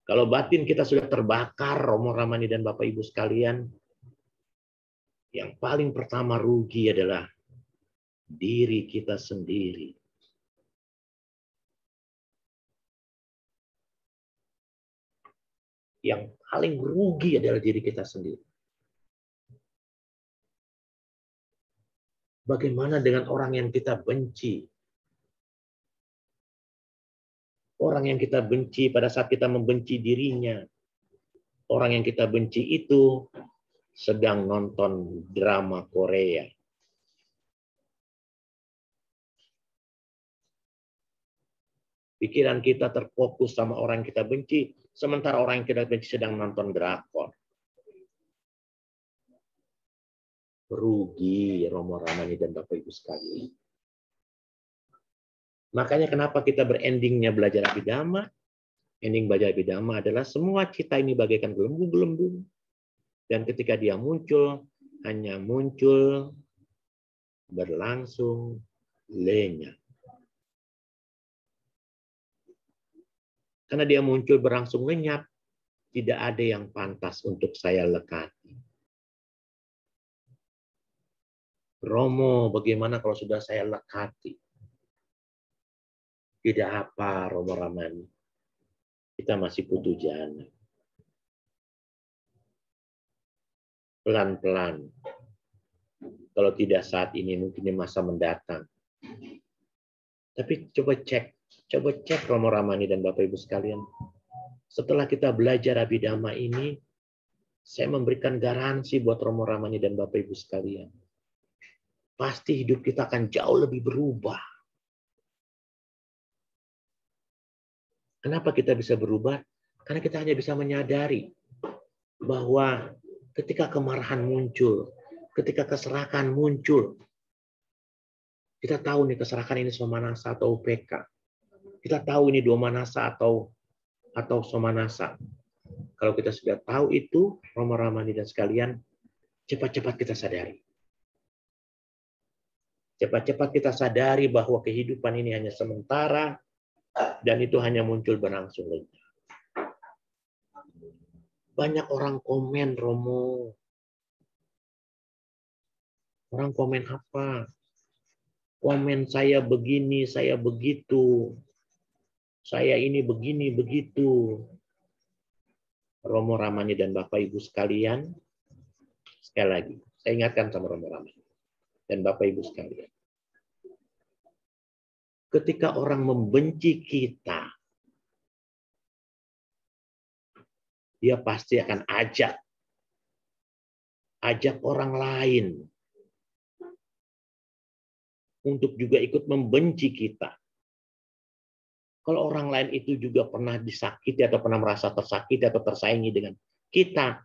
Kalau batin kita sudah terbakar, Romo Ramani dan Bapak Ibu sekalian, yang paling pertama rugi adalah diri kita sendiri. Yang paling rugi adalah diri kita sendiri. Bagaimana dengan orang yang kita benci? Orang yang kita benci pada saat kita membenci dirinya. Orang yang kita benci itu sedang nonton drama Korea. Pikiran kita terfokus sama orang yang kita benci, sementara orang yang kita benci sedang nonton drakor. Rugi Romo Ramani dan Bapak Ibu sekalian. Makanya kenapa kita berendingnya belajar Abhidhamma? Ending belajar Abhidhamma adalah semua cita ini bagaikan gelembung-gelembung. Dan ketika dia muncul, hanya muncul, berlangsung lenyap. Karena dia muncul berlangsung lenyap, tidak ada yang pantas untuk saya lekati. Romo, bagaimana kalau sudah saya lekati? Tidak apa, Romo Ramani. Kita masih putu jana. Pelan-pelan. Kalau tidak saat ini, mungkin di masa mendatang. Tapi coba cek Romo Ramani dan Bapak Ibu sekalian. Setelah kita belajar Abhidhamma ini, saya memberikan garansi buat Romo Ramani dan Bapak Ibu sekalian. Pasti hidup kita akan jauh lebih berubah. Kenapa kita bisa berubah? Karena kita hanya bisa menyadari bahwa ketika kemarahan muncul, ketika keserakan muncul, kita tahu nih keserakan ini somanasa atau UPK. Kita tahu ini domanasa atau somanasa. Kalau kita sudah tahu itu, Romo Ramani dan sekalian, cepat-cepat kita sadari. Cepat-cepat kita sadari bahwa kehidupan ini hanya sementara, dan itu hanya muncul berlangsung lenyap. Banyak orang komen, Romo. Orang komen apa? Komen saya begini, saya begitu. Saya ini begini, begitu. Romo Ramani dan Bapak Ibu sekalian, sekali lagi, saya ingatkan sama Romo Ramani dan Bapak Ibu sekalian. Ketika orang membenci kita, dia pasti akan ajak orang lain untuk juga ikut membenci kita. Kalau orang lain itu juga pernah disakiti atau pernah merasa tersakiti atau tersaingi dengan kita,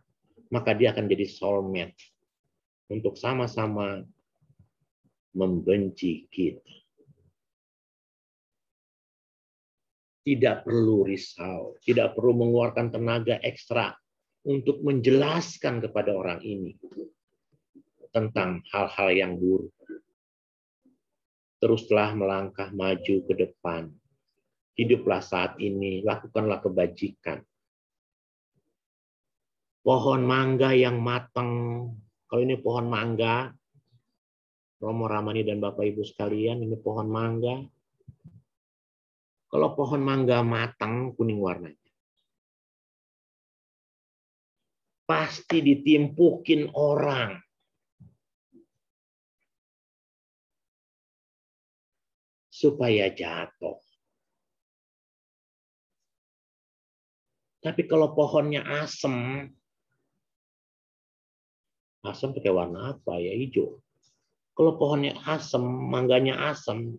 maka dia akan jadi soulmate untuk sama-sama membenci kita. Tidak perlu risau, tidak perlu mengeluarkan tenaga ekstra untuk menjelaskan kepada orang ini tentang hal-hal yang buruk. Teruslah melangkah maju ke depan. Hiduplah saat ini, lakukanlah kebajikan. Pohon mangga yang matang, kalau ini pohon mangga, Romo Ramani dan Bapak Ibu sekalian, ini pohon mangga. Kalau pohon mangga matang, kuning warnanya, pasti ditimpukin orang. Supaya jatuh. Tapi kalau pohonnya asem pakai warna apa ya? Hijau. Kalau pohonnya asem, mangganya asem,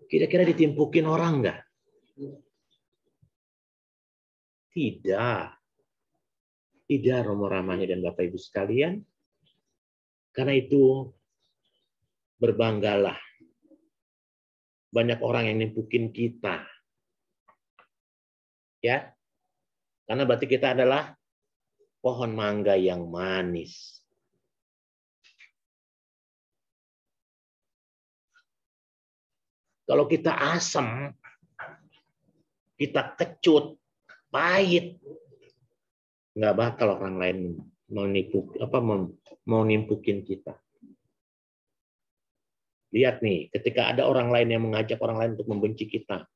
kira-kira ditimpukin orang nggak? Tidak. Tidak, Romo Ramani dan Bapak Ibu sekalian. Karena itu, berbanggalah. Banyak orang yang nimpukin kita. Ya. Karena berarti kita adalah pohon mangga yang manis. Kalau kita asam, kita kecut, pahit, nggak bakal orang lain mau nimpukin kita. Lihat nih, ketika ada orang lain yang mengajak orang lain untuk membenci kita,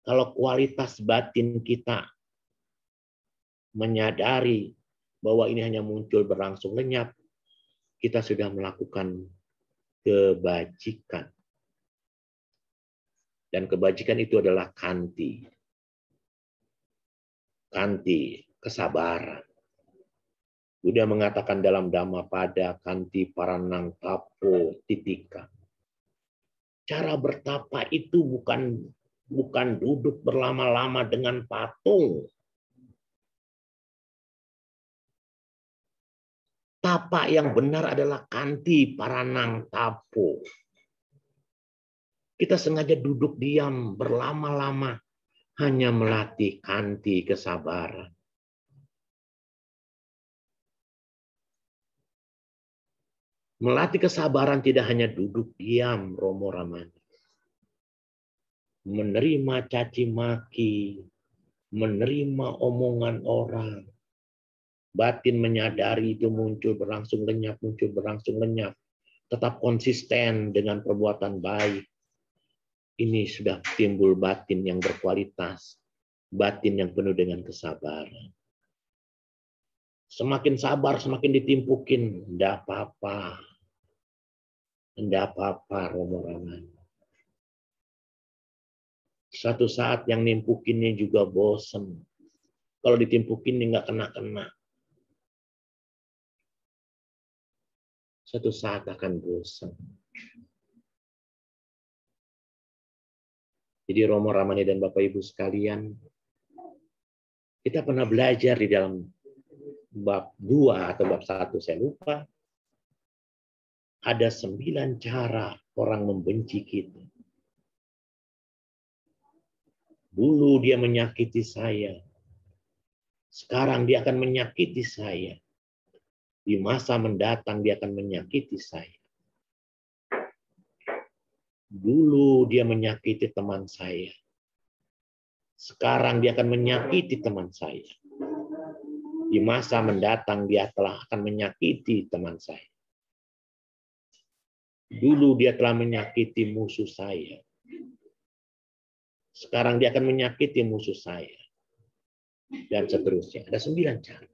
kalau kualitas batin kita menyadari bahwa ini hanya muncul berlangsung lenyap, kita sudah melakukan kebajikan. Dan kebajikan itu adalah kanti. Kanti, kesabaran. Buddha mengatakan dalam Dhammapada, kanti paranang tapo titika. Cara bertapa itu bukan duduk berlama-lama dengan patung. Tapa yang benar adalah kanti paranang tapo. Kita sengaja duduk diam berlama-lama hanya melatih kanti kesabaran. Melatih kesabaran tidak hanya duduk diam, Romo Ramani. Menerima caci maki, menerima omongan orang. Batin menyadari itu muncul berlangsung lenyap, muncul berlangsung lenyap. Tetap konsisten dengan perbuatan baik. Ini sudah timbul batin yang berkualitas. Batin yang penuh dengan kesabaran. Semakin sabar, semakin ditimpukin. Tidak apa-apa. Tidak apa-apa, Romo Ramani. Suatu saat yang nimpukinnya juga bosen. Kalau ditimpukin nggak kena-kena. Suatu saat akan bosan. Jadi Romo Ramani dan Bapak Ibu sekalian, kita pernah belajar di dalam bab 2 atau bab 1, saya lupa. Ada 9 cara orang membenci kita. Dulu dia menyakiti saya. Sekarang dia akan menyakiti saya. Di masa mendatang dia akan menyakiti saya. Dulu dia menyakiti teman saya. Sekarang dia akan menyakiti teman saya. Di masa mendatang dia telah akan menyakiti teman saya. Dulu dia telah menyakiti musuh saya. Sekarang dia akan menyakiti musuh saya. Dan seterusnya. Ada 9 cara.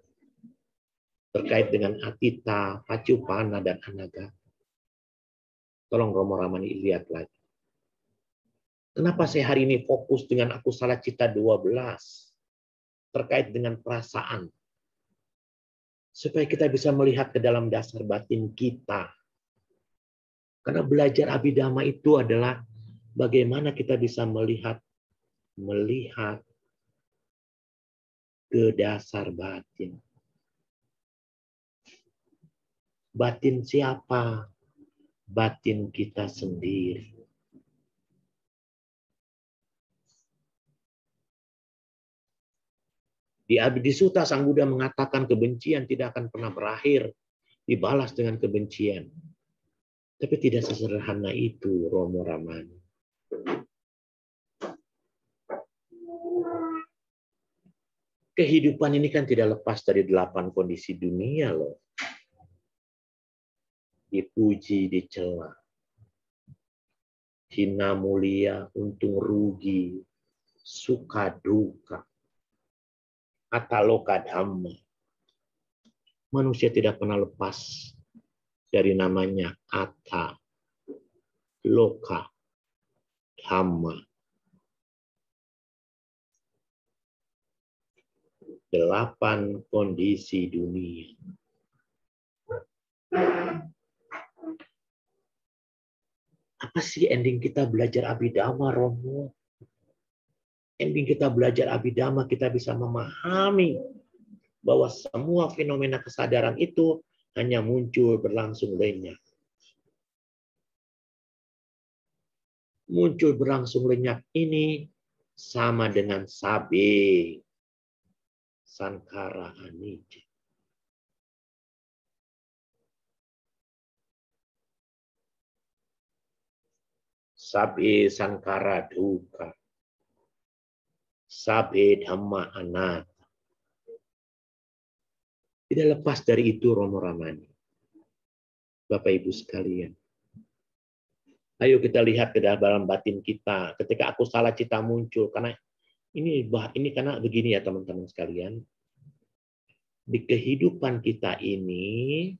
Terkait dengan Atita, Pacupana, dan Anagata. Tolong Romo Ramani lihat lagi. Kenapa saya hari ini fokus dengan Akusala Cita 12? Terkait dengan perasaan. Supaya kita bisa melihat ke dalam dasar batin kita. Karena belajar Abhidhamma itu adalah bagaimana kita bisa melihat ke dasar batin. Batin siapa? Batin kita sendiri. Di Abhidhamma Sang Buddha mengatakan kebencian tidak akan pernah berakhir, dibalas dengan kebencian. Tapi tidak sesederhana itu, Romo Ramani. Kehidupan ini kan tidak lepas dari 8 kondisi dunia loh. Dipuji, dicela. Hina mulia, untung rugi, suka duka. Ataloka dhamma. Manusia tidak pernah lepas dari namanya Atta, Loka, Dhamma. 8 kondisi dunia. Apa sih ending kita belajar Abhidhamma, Romo? Ending kita belajar Abhidhamma, kita bisa memahami bahwa semua fenomena kesadaran itu hanya muncul berlangsung lenyap. Muncul berlangsung lenyap ini sama dengan sabe, sankara anicca. Sabe sankara dukkha. Sabe dhamma anatta. Tidak lepas dari itu, Romo Ramani. Bapak Ibu sekalian. Ayo kita lihat ke dalam batin kita. Ketika Akusala Cita muncul. Karena ini karena begini ya teman-teman sekalian. Di kehidupan kita ini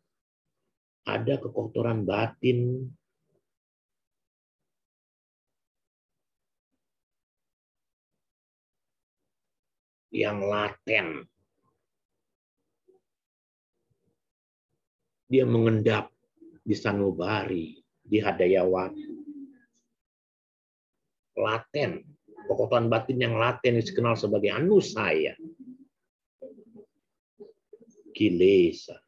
ada kekotoran batin yang laten. Dia mengendap di sanubari, di hadayawati. Laten. Kekotoran batin yang laten dikenal sebagai anusaya. Kilesa.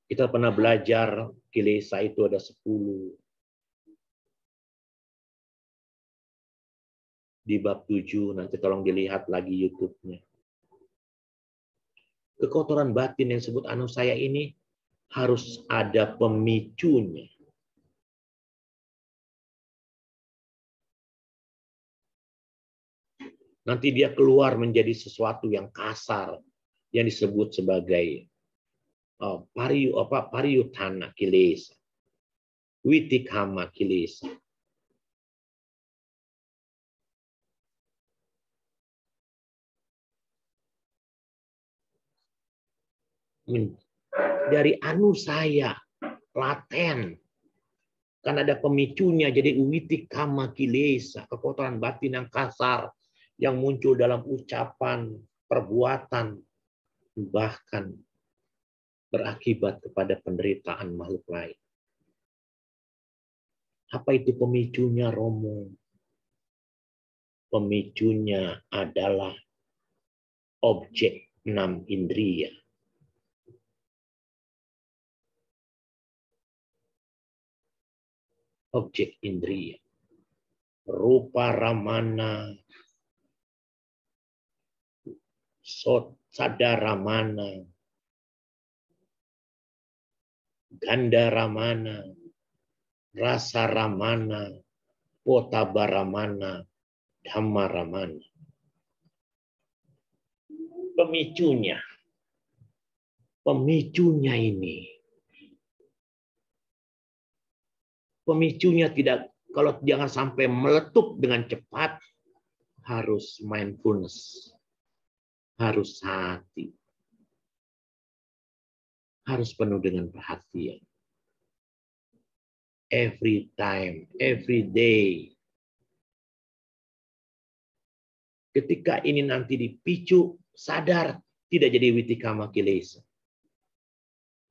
Kita pernah belajar kilesa itu ada 10. Di bab 7, nanti tolong dilihat lagi YouTube-nya. Kekotoran batin yang disebut anusaya ini harus ada pemicunya. Nanti dia keluar menjadi sesuatu yang kasar yang disebut sebagai pariyutthana kilesa, witikama kilesa. Dari anusaya laten, kan ada pemicunya, jadi witikama kilesa, kekotoran batin yang kasar yang muncul dalam ucapan, perbuatan, bahkan berakibat kepada penderitaan makhluk lain. Apa itu pemicunya, Romo? Pemicunya adalah objek 6 indria. Objek indria. Rupa ramana, sadara ramana, ganda ramana, rasa ramana, potaba ramana, dhamma ramana. Pemicunya ini. Pemicunya tidak, kalau jangan sampai meletup dengan cepat, harus mindfulness. Harus hati. Harus penuh dengan perhatian. Every time, every day. Ketika ini nanti dipicu, sadar, tidak jadi witikama kilesa.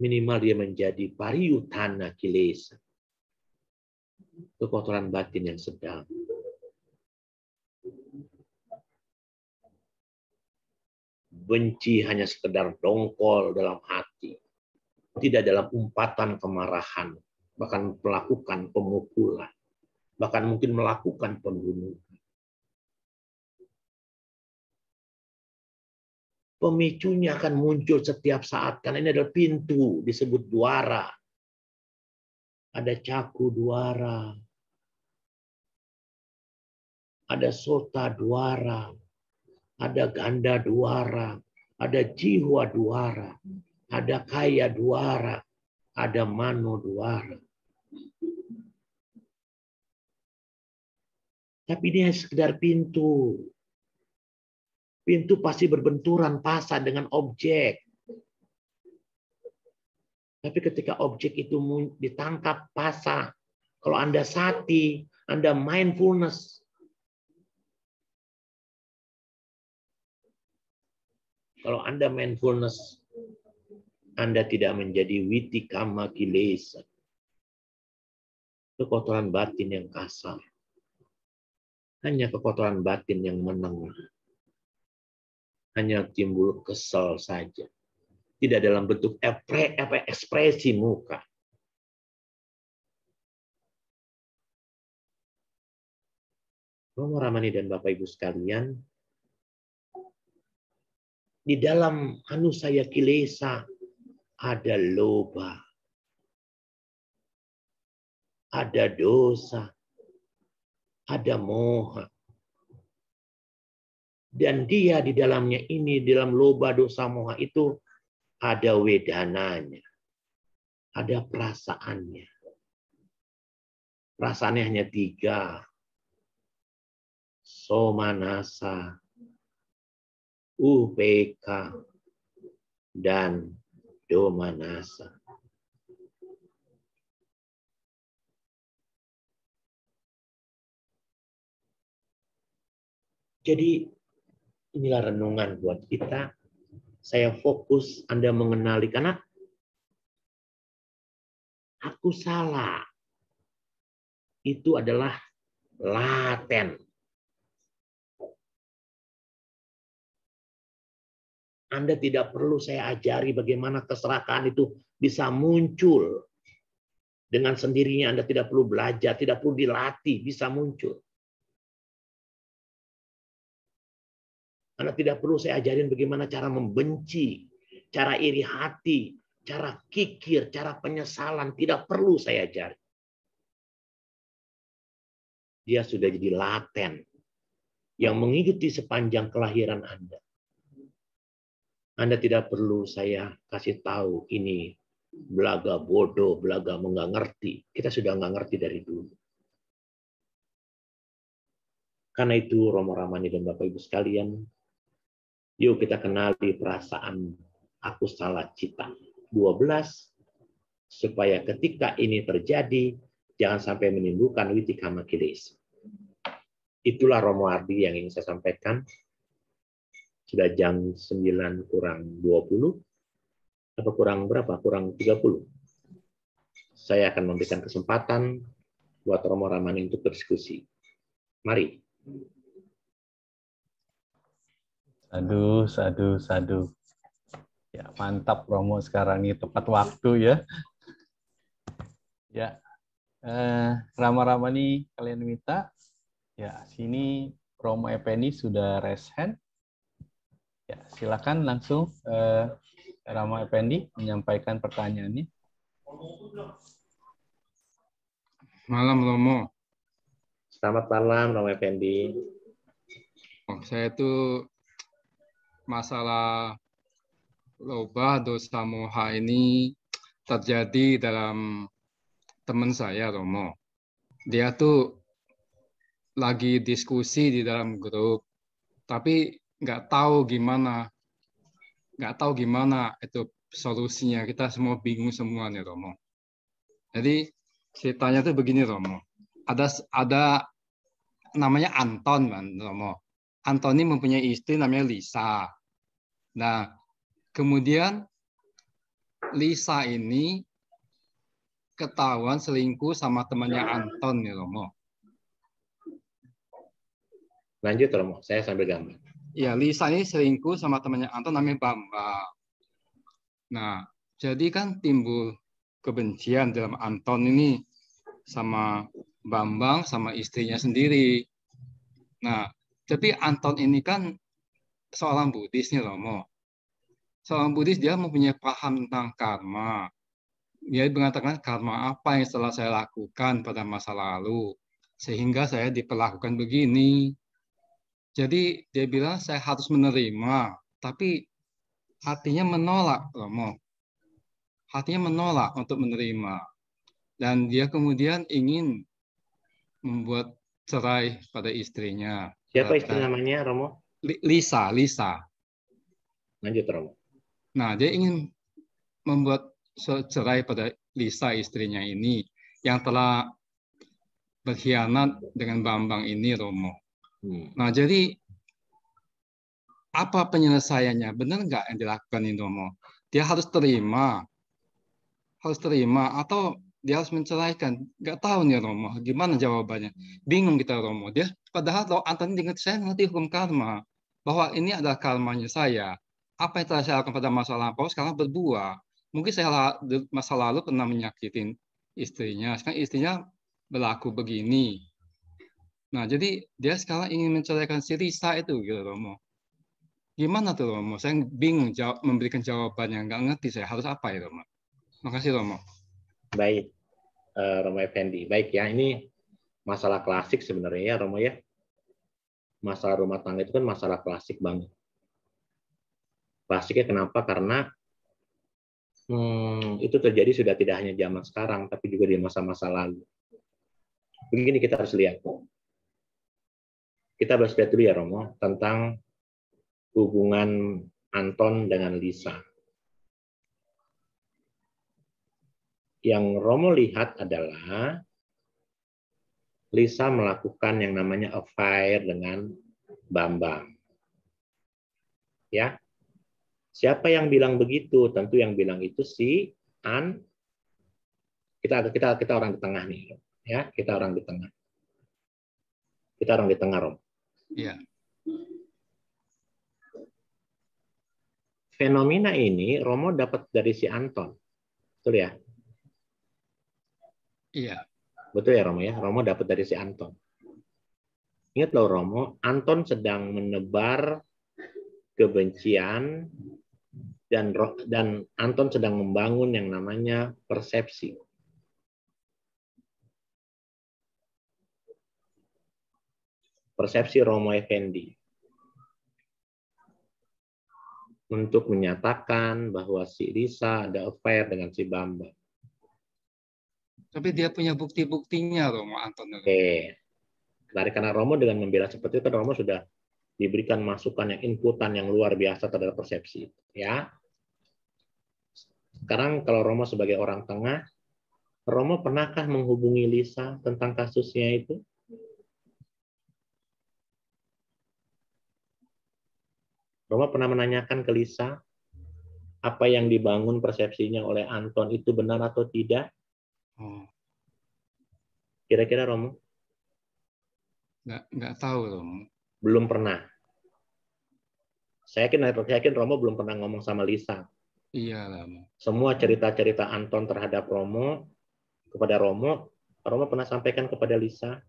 Minimal dia menjadi pariyutthana kilesa. Kekotoran batin yang sedang. Benci hanya sekedar dongkol dalam hati. Tidak dalam umpatan kemarahan. Bahkan melakukan pemukulan. Bahkan mungkin melakukan pembunuhan. Pemicunya akan muncul setiap saat. Karena ini adalah pintu, disebut dwara. Ada caku dwara. Ada sota dwara. Ada ganda dwara, ada jiwa dwara, ada kaya dwara, ada mano dwara. Tapi dia sekedar pintu. Pintu pasti berbenturan pasah dengan objek. Tapi ketika objek itu ditangkap pasah, kalau Anda sati, Anda mindfulness, kalau Anda mindfulness, Anda tidak menjadi witikama kilesa. Kekotoran batin yang kasar. Hanya kekotoran batin yang menengah. Hanya timbul kesal saja. Tidak dalam bentuk ekspresi muka. Romo Ramani dan Bapak Ibu sekalian, di dalam anusaya kilesa ada loba, ada dosa, ada moha. Dan dia di dalamnya ini, dalam loba, dosa, moha itu ada wedananya. Ada perasaannya. Perasaannya hanya 3. Somanasa, upeka, dan domanasa. Jadi inilah renungan buat kita. Saya fokus Anda mengenali, karena aku salah. Itu adalah laten. Anda tidak perlu saya ajari bagaimana keserakahan itu bisa muncul. Dengan sendirinya Anda tidak perlu belajar, tidak perlu dilatih, bisa muncul. Anda tidak perlu saya ajarin bagaimana cara membenci, Cara iri hati, cara kikir, cara penyesalan tidak perlu saya ajari. Dia sudah jadi laten yang mengikuti sepanjang kelahiran Anda. Anda tidak perlu saya kasih tahu ini belaga bodoh, belaga nggak ngerti. Kita sudah nggak ngerti dari dulu. Karena itu, Romo Ramani dan Bapak Ibu sekalian, yuk kita kenali perasaan aku salah cita 12, supaya ketika ini terjadi, jangan sampai menimbulkan witikama kilesa. Itulah Romo Ardi yang ingin saya sampaikan. Sudah jam 9 kurang 20, atau kurang berapa? Kurang 30. Saya akan memberikan kesempatan buat Romo Ramani untuk berdiskusi. Mari. Aduh, sadu. Ya, mantap Romo sekarang ini tepat waktu ya. Ya, Rama-Rama nih kalian minta. Ya, sini Romo Effendi sudah raise hand. Ya, silakan langsung Romo Effendi menyampaikan pertanyaannya. Malam Romo. Selamat malam Romo Effendi. Saya itu masalah loba dosa moha ini terjadi dalam teman saya Romo. Dia tuh lagi diskusi di dalam grup, tapi nggak tahu gimana itu solusinya. Kita semua bingung semua nih Romo. Jadi ceritanya tuh begini Romo. Ada namanya Anton kan Romo. Anton ini mempunyai istri namanya Lisa. Nah, kemudian Lisa ini ketahuan selingkuh sama temannya Anton nih Romo. Lanjut Romo, saya sambil gambar. Ya, Lisa ini selingkuh sama temannya Anton namanya Bambang. Nah, jadi kan timbul kebencian dalam Anton ini sama Bambang sama istrinya sendiri. Nah, tapi Anton ini kan seorang Buddhis nih Romo. Seorang Buddhis dia mempunyai paham tentang karma. Dia mengatakan karma apa yang telah saya lakukan pada masa lalu sehingga saya diperlakukan begini. Jadi dia bilang saya harus menerima, tapi hatinya menolak Romo. Hatinya menolak untuk menerima. Dan dia kemudian ingin membuat cerai pada istrinya. Siapa istri namanya Romo? Lisa. Lanjut Romo. Nah, dia ingin membuat cerai pada Lisa istrinya ini yang telah berkhianat dengan Bambang ini Romo. Nah, jadi apa penyelesaiannya? Benar nggak yang dilakukan ini Romo? Dia harus terima atau dia harus menceraikan? Nggak tahu nih Romo. Gimana jawabannya? Bingung kita Romo. Dia padahal kalau Anton ingat saya ngerti hukum karma bahwa ini adalah karmanya saya. Apa yang telah saya lakukan pada masa lampau sekarang berbuah. Mungkin saya masa lalu pernah menyakitin istrinya. Sekarang istrinya berlaku begini. Nah, jadi dia sekarang ingin menceraikan si Lisa itu gitu Romo. Gimana tuh Romo? Saya bingung memberikan jawaban yang nggak ngerti saya harus apa ya Romo. Makasih Romo. Baik, Romo Effendi. Baik ya, ini masalah klasik sebenarnya ya Romo ya. Masalah rumah tangga itu kan masalah klasik banget. Klasiknya kenapa? Karena itu terjadi sudah tidak hanya zaman sekarang, tapi juga di masa-masa lalu. Begini kita harus lihat. Kita harus lihat dulu ya Romo, tentang hubungan Anton dengan Lisa. Yang Romo lihat adalah Lisa melakukan yang namanya affair dengan Bambang. Ya. Siapa yang bilang begitu? Tentu yang bilang itu si An. Kita orang di tengah nih, ya. Kita orang di tengah. Kita orang di tengah, Rom. Iya. Fenomena ini Romo dapat dari si Anton. Betul ya? Iya. Betul ya Romo ya? Romo dapat dari si Anton. Ingat loh Romo, Anton sedang menebar kebencian dan Anton sedang membangun yang namanya persepsi. Persepsi Romo Effendi untuk menyatakan bahwa si Lisa ada affair dengan si Bambang. Tapi dia punya bukti-buktinya Romo Anton. Oke. Dari karena Romo dengan membela seperti itu, kan Romo sudah diberikan masukan yang inputan yang luar biasa terhadap persepsi. Ya. Sekarang kalau Romo sebagai orang tengah, Romo pernahkah menghubungi Lisa tentang kasusnya itu? Romo pernah menanyakan ke Lisa apa yang dibangun persepsinya oleh Anton itu benar atau tidak? Kira-kira Romo? Nggak tahu Romo. Belum pernah. Saya yakin Romo belum pernah ngomong sama Lisa. Iya Romo. Semua cerita-cerita Anton terhadap Romo, kepada Romo pernah sampaikan kepada Lisa?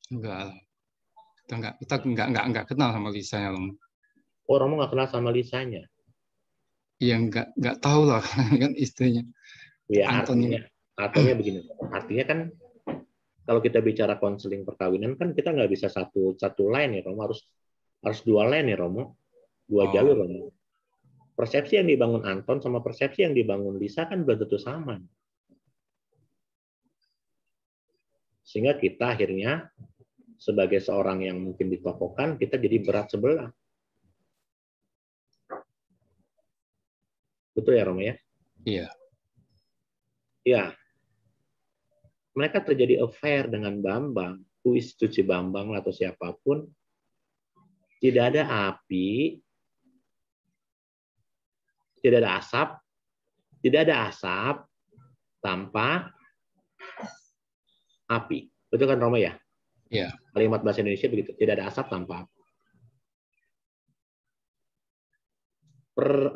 Enggak. Kita nggak kenal sama Lisanya Romo. Oh, Romo nggak kenal sama Lisanya? Iya nggak tahu lah kan istrinya. Ya, Anton ini. artinya begini. Artinya kan kalau kita bicara konseling perkawinan kan kita nggak bisa satu line ya Romo, harus dua line ya Romo, dua jalur Romo. Persepsi yang dibangun Anton sama persepsi yang dibangun Lisa kan belum tentu sama. Sehingga kita akhirnya sebagai seorang yang mungkin ditokohkan, kita jadi berat sebelah. Betul ya Romo ya? Iya. Ya. Mereka terjadi affair dengan Bambang, itu si Bambang atau siapapun. Tidak ada api, tidak ada asap tanpa api. Betul kan Romo ya? Iya. Kalimat bahasa Indonesia begitu, tidak ada asap tanpa api.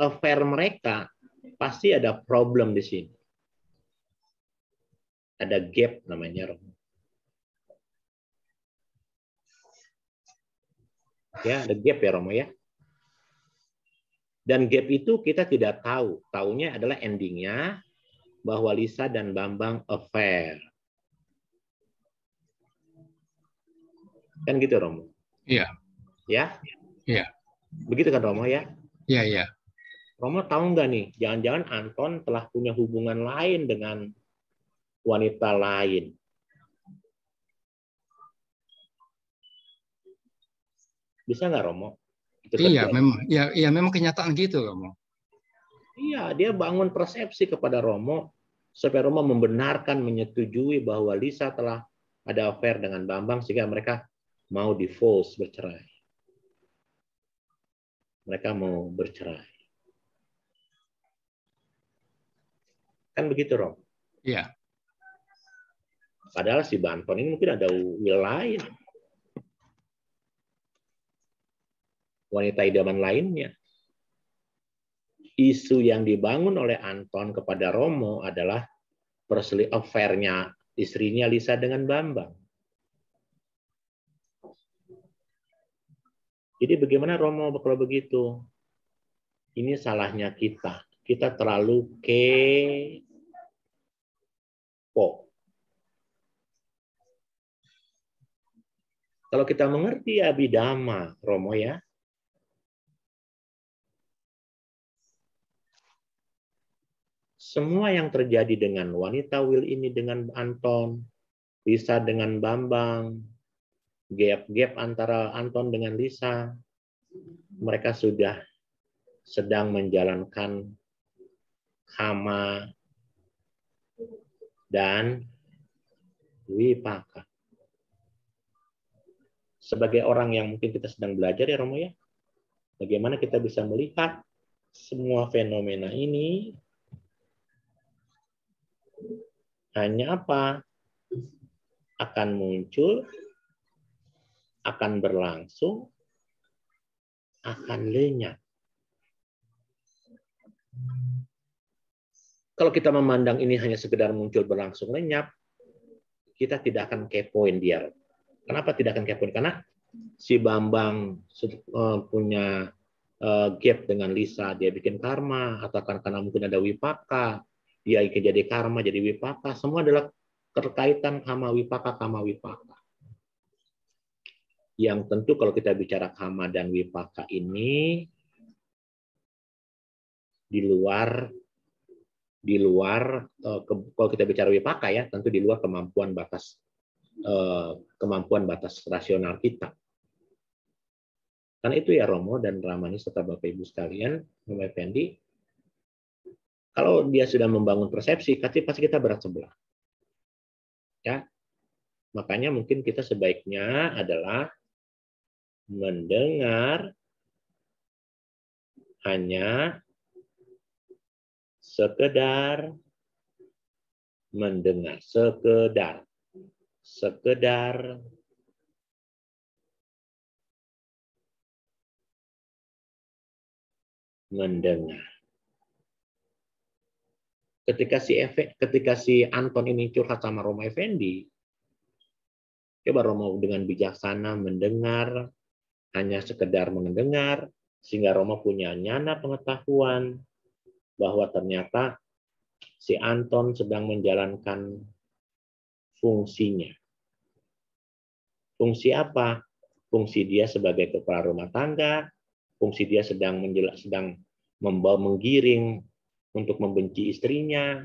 Affair mereka pasti ada problem di sini. Ada gap namanya Romo. Ya, ada gap ya Romo ya. Dan gap itu kita tidak tahu. Taunya adalah endingnya bahwa Lisa dan Bambang affair. Kan gitu Romo? Iya. Ya? Iya. Begitu kan Romo ya? Iya, iya. Romo tahu nggak nih, jangan-jangan Anton telah punya hubungan lain dengan wanita lain. Bisa nggak Romo? Iya, memang. Iya, memang kenyataan gitu Romo. Iya, dia bangun persepsi kepada Romo supaya Romo membenarkan, menyetujui bahwa Lisa telah ada affair dengan Bambang sehingga mereka mau divorce, bercerai. Mereka mau bercerai. Kan begitu, Rom? Iya. Padahal si Banton ini mungkin ada will lain. Wanita idaman lainnya. Isu yang dibangun oleh Anton kepada Romo adalah affair-nya istrinya Lisa dengan Bambang. Jadi bagaimana Romo kalau begitu? Ini salahnya kita. Kita terlalu kepo. Kalau kita mengerti abidama, Romo ya, semua yang terjadi dengan wanita Will ini dengan Anton, Lisa dengan Bambang, gap antara Anton dengan Lisa, mereka sudah sedang menjalankan kama dan wipaka. Sebagai orang yang mungkin kita sedang belajar ya Romo ya, bagaimana kita bisa melihat semua fenomena ini hanya apa? Akan muncul, akan berlangsung, akan lenyap. Kalau kita memandang ini hanya sekedar muncul, berlangsung, lenyap, kita tidak akan kepoin dia. Kenapa tidak akan kepoin? Karena si Bambang punya gap dengan Lisa, dia bikin karma, atau karena mungkin ada wipaka, dia jadi karma jadi wipaka, semua adalah terkaitan sama wipaka. Yang tentu kalau kita bicara kama dan wipaka ini di luar kalau kita bicara wipaka ya, tentu di luar kemampuan batas rasional kita. Karena itu ya Romo dan Ramani serta Bapak Ibu sekalian, Bapak Effendi, kalau dia sudah membangun persepsi, pasti kita berat sebelah. Ya. Makanya mungkin kita sebaiknya adalah mendengar hanya sekedar mendengar, sekedar mendengar. Ketika si Anton ini curhat sama Romo Effendi, coba Romo dengan bijaksana mendengar, hanya sekedar mendengar, sehingga Romo punya nyana pengetahuan bahwa ternyata si Anton sedang menjalankan fungsinya. Fungsi apa? Fungsi dia sebagai kepala rumah tangga, fungsi dia sedang menggiring untuk membenci istrinya,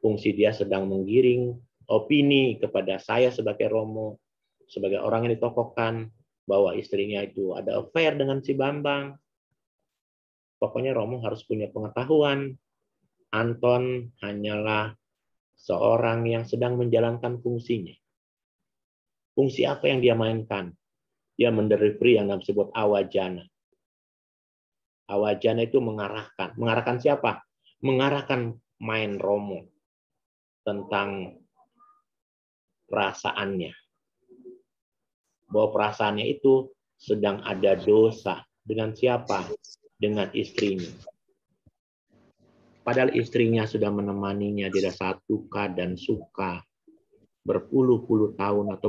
fungsi dia sedang menggiring opini kepada saya sebagai Romo, sebagai orang yang ditokohkan, bahwa istrinya itu ada affair dengan si Bambang. Pokoknya Romo harus punya pengetahuan. Anton hanyalah seorang yang sedang menjalankan fungsinya. Fungsi apa yang dia mainkan? Dia mendelivery yang disebut awajana. Awajana itu mengarahkan. Mengarahkan siapa? Mengarahkan main Romo tentang perasaannya. Bahwa perasaannya itu sedang ada dosa. Dengan siapa? Dengan istrinya. Padahal istrinya sudah menemaninya di rasa duka dan suka berpuluh-puluh tahun atau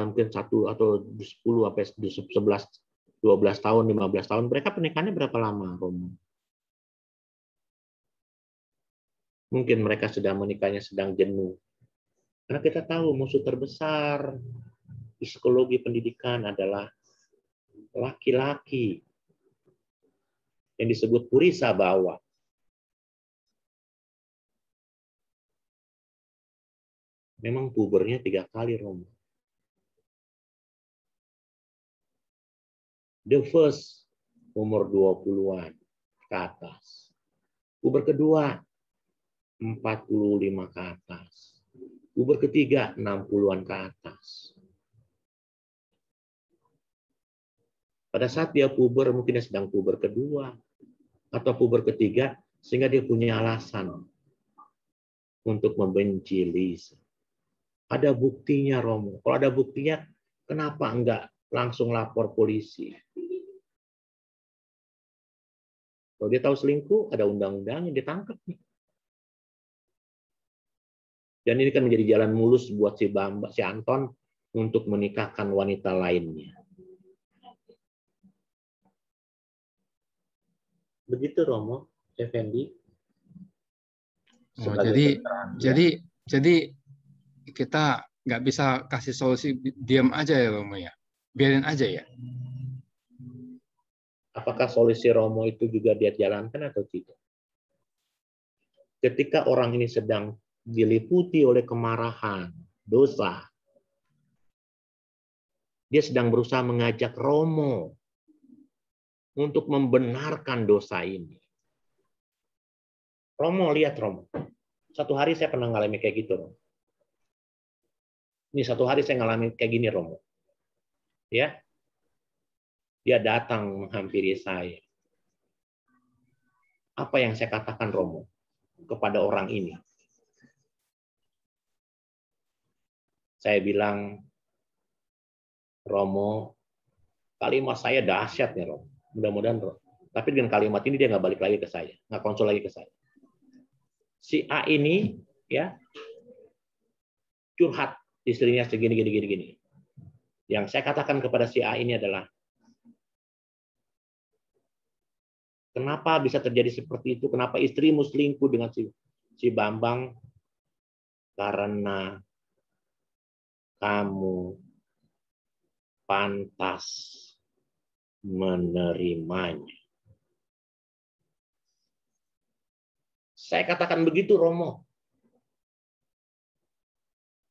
mungkin 1 atau 10 sampai 11, 12 tahun, 15 tahun. Mereka pernikahannya berapa lama, Romo? Mungkin mereka sudah menikahnya sedang jenuh. Karena kita tahu musuh terbesar psikologi pendidikan adalah laki-laki yang disebut purisa bawa. Memang pubernya 3 kali, Romo. The first, umur 20-an ke atas. Puber kedua, 45 ke atas. Puber ketiga, 60-an ke atas. Pada saat dia puber, mungkin dia sedang puber kedua atau puber ketiga, sehingga dia punya alasan untuk membenci Lisa. Ada buktinya, Romo. Kalau ada buktinya, kenapa enggak langsung lapor polisi? Kalau dia tahu selingkuh, ada undang-undangnya, ditangkap nih. Dan ini kan menjadi jalan mulus buat si Anton untuk menikahkan wanita lainnya. Begitu, Romo Effendi. Oh, jadi kita nggak bisa kasih solusi diam aja ya Romo ya, biarin aja ya. Apakah solusi Romo itu juga dia jalankan atau tidak? Ketika orang ini sedang diliputi oleh kemarahan, dosa, dia sedang berusaha mengajak Romo untuk membenarkan dosa ini. Romo, lihat Romo. Satu hari saya pernah ngalami kayak gitu, Romo. Ini satu hari saya ngalami kayak gini, Romo. Ya, dia datang menghampiri saya. Apa yang saya katakan, Romo, kepada orang ini? Saya bilang, Romo, kalimat saya dahsyat nih, Romo. Mudah-mudahan, Romo. Tapi dengan kalimat ini dia nggak balik lagi ke saya, nggak konsul lagi ke saya. Si A ini, ya, curhat istrinya segini. Yang saya katakan kepada si A ini adalah, Kenapa bisa terjadi seperti itu? Kenapa istrimu selingkuh dengan si Bambang? Karena kamu pantas menerimanya. Saya katakan begitu, Romo.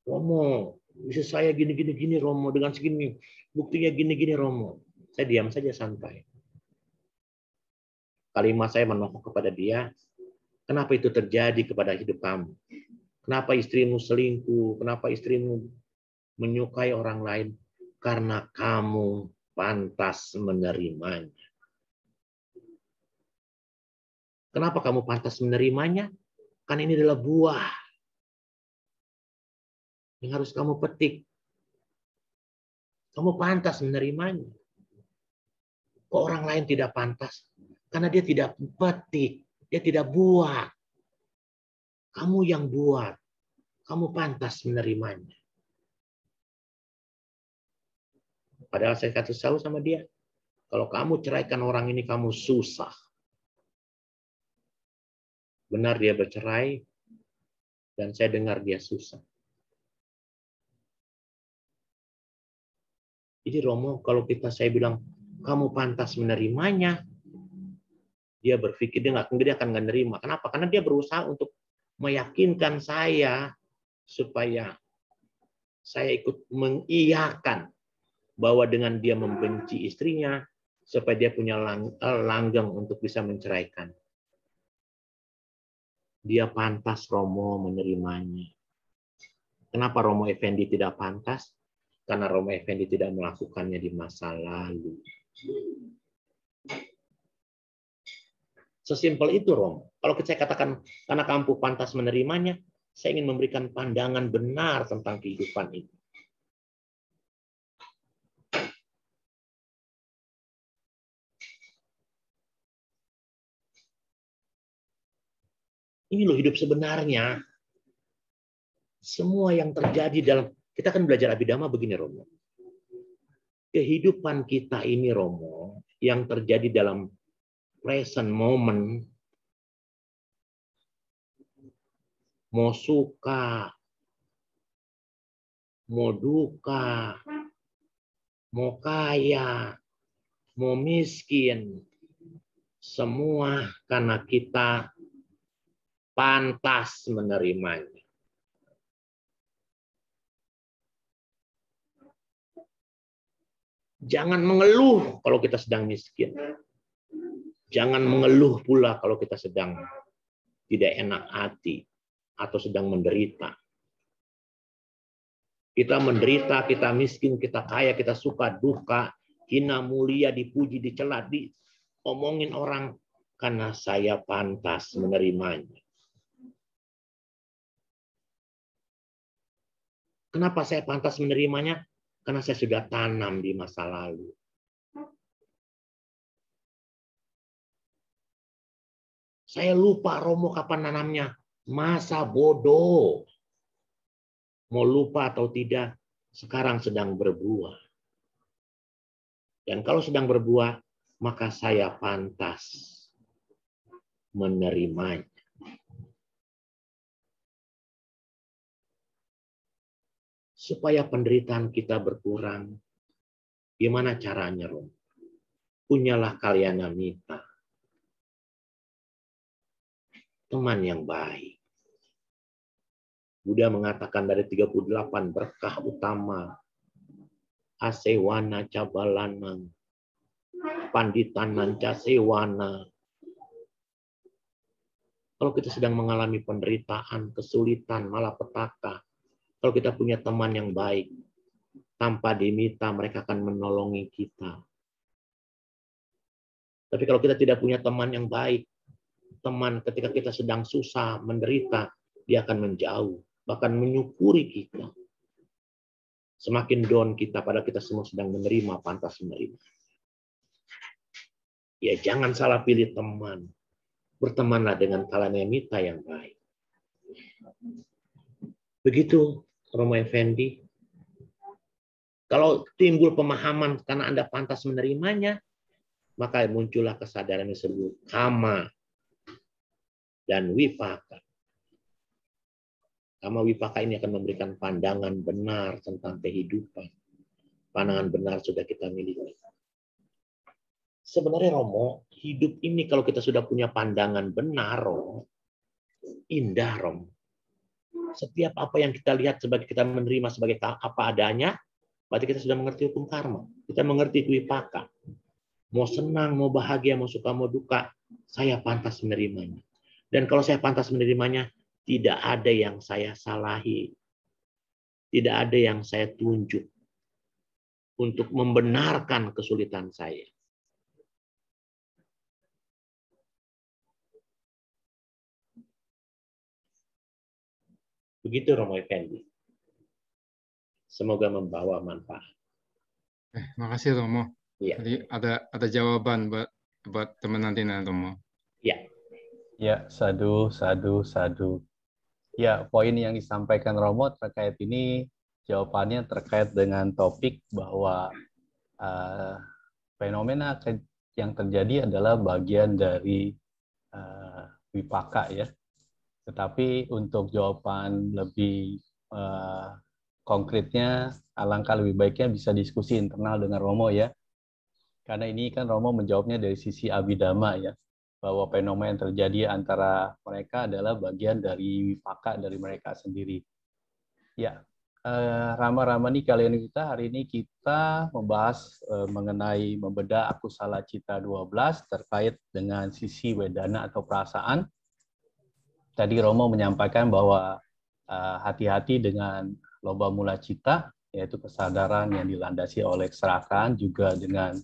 Romo, bisa saya gini, Romo, dengan segini. Buktinya gini, Romo. Saya diam saja santai. Kalimat saya menolak kepada dia, kenapa itu terjadi kepada hidup kamu? Kenapa istrimu selingkuh? Kenapa istrimu menyukai orang lain? Karena kamu pantas menerimanya. Kenapa kamu pantas menerimanya? Kan ini adalah buah yang harus kamu petik. Kamu pantas menerimanya. Kok orang lain tidak pantas? Karena dia tidak petik, dia tidak buat. Kamu yang buat, kamu pantas menerimanya. Padahal saya kata selalu sama dia, kalau kamu ceraikan orang ini, kamu susah. Benar dia bercerai, dan saya dengar dia susah. Jadi Romo, kalau saya bilang, kamu pantas menerimanya, dia berpikir dia akan menerima. Kenapa? Karena dia berusaha untuk meyakinkan saya supaya saya ikut mengiyakan bahwa dengan dia membenci istrinya, supaya dia punya langgeng untuk bisa menceraikan. Dia pantas Romo menerimanya. Kenapa Romo Effendi tidak pantas? Karena Romo Effendi tidak melakukannya di masa lalu. Sesimpel itu, Romo. Kalau saya katakan karena kamu pantas menerimanya, saya ingin memberikan pandangan benar tentang kehidupan ini. Ini loh hidup sebenarnya. Semua yang terjadi dalam, kita kan belajar Abhidhamma begini, Romo. Kehidupan kita ini, Romo, yang terjadi dalam present moment, mau suka, mau duka, mau kaya, mau miskin, semua karena kita pantas menerimanya. Jangan mengeluh kalau kita sedang miskin. Jangan mengeluh pula kalau kita sedang tidak enak hati atau sedang menderita. Kita menderita, kita miskin, kita kaya, kita suka, duka, hina, mulia, dipuji, dicela, diomongin orang, karena saya pantas menerimanya. Kenapa saya pantas menerimanya? Karena saya sudah tanam di masa lalu. Saya lupa Romo kapan nanamnya. Masa bodoh. Mau lupa atau tidak, sekarang sedang berbuah. Dan kalau sedang berbuah, maka saya pantas menerimanya. Supaya penderitaan kita berkurang, gimana caranya, Romo? Punyalah kalyana mita. Teman yang baik. Buddha mengatakan dari 38 berkah utama. Asewana cabalana. Panditanan casewana. Kalau kita sedang mengalami penderitaan, kesulitan, malapetaka, kalau kita punya teman yang baik, tanpa diminta mereka akan menolongi kita. Tapi kalau kita tidak punya teman yang baik, teman ketika kita sedang susah, menderita, dia akan menjauh, bahkan menyukuri kita. Semakin down kita, padahal kita semua sedang menerima, pantas menerima. Ya jangan salah pilih teman. Bertemanlah dengan kalyana mita yang baik. Begitu, Romo Effendi. Kalau timbul pemahaman karena Anda pantas menerimanya, maka muncullah kesadaran yang disebut kama dan wipaka. Kama wipaka ini akan memberikan pandangan benar tentang kehidupan. Pandangan benar sudah kita miliki. Sebenarnya Romo, hidup ini kalau kita sudah punya pandangan benar, Romo, indah, Romo. Setiap apa yang kita lihat sebagai kita menerima sebagai apa adanya, berarti kita sudah mengerti hukum karma. Kita mengerti wipaka. Mau senang, mau bahagia, mau suka, mau duka, saya pantas menerimanya. Dan kalau saya pantas menerimanya, tidak ada yang saya salahi. Tidak ada yang saya tunjuk untuk membenarkan kesulitan saya. Begitu Romo Effendi. Semoga membawa manfaat. Makasih Romo. Ya. Jadi ada jawaban buat teman nanti Romo. Ya. Ya, sadu. Ya, poin yang disampaikan Romo terkait ini, jawabannya terkait dengan topik bahwa fenomena yang terjadi adalah bagian dari wipaka ya. Tetapi untuk jawaban lebih konkretnya, alangkah lebih baiknya bisa diskusi internal dengan Romo ya. Karena ini kan Romo menjawabnya dari sisi abhidhamma ya, bahwa fenomena yang terjadi antara mereka adalah bagian dari wipaka dari mereka sendiri. Ya, Rama-Ramani kalian kita hari ini kita membahas mengenai membedah akusala cita 12 terkait dengan sisi wedana atau perasaan. Tadi Romo menyampaikan bahwa hati-hati dengan loba mula cita, yaitu kesadaran yang dilandasi oleh keserakaan, juga dengan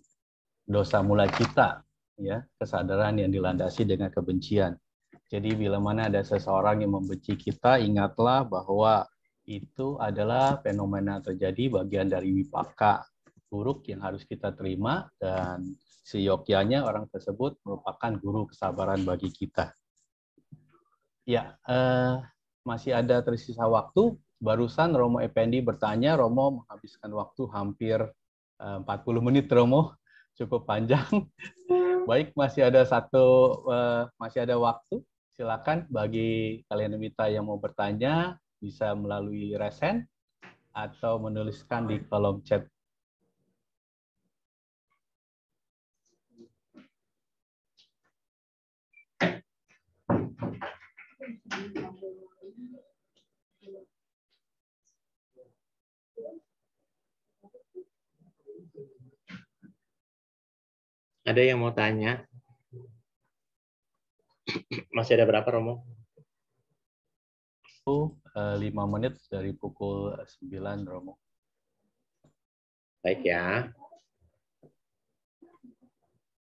dosa mula cita, ya, kesadaran yang dilandasi dengan kebencian. Jadi bila mana ada seseorang yang membenci kita, ingatlah bahwa itu adalah fenomena terjadi bagian dari wipaka buruk yang harus kita terima, dan seyogyanya orang tersebut merupakan guru kesabaran bagi kita. Ya, masih ada tersisa waktu. Barusan Romo Effendi bertanya, Romo menghabiskan waktu hampir 40 menit, Romo. Cukup panjang. Baik, masih ada waktu. Silakan bagi kalian mitra yang mau bertanya, bisa melalui resen atau menuliskan di kolom chat. Ada yang mau tanya? Masih ada berapa, Romo? 5 menit dari pukul 9, Romo. Baik ya.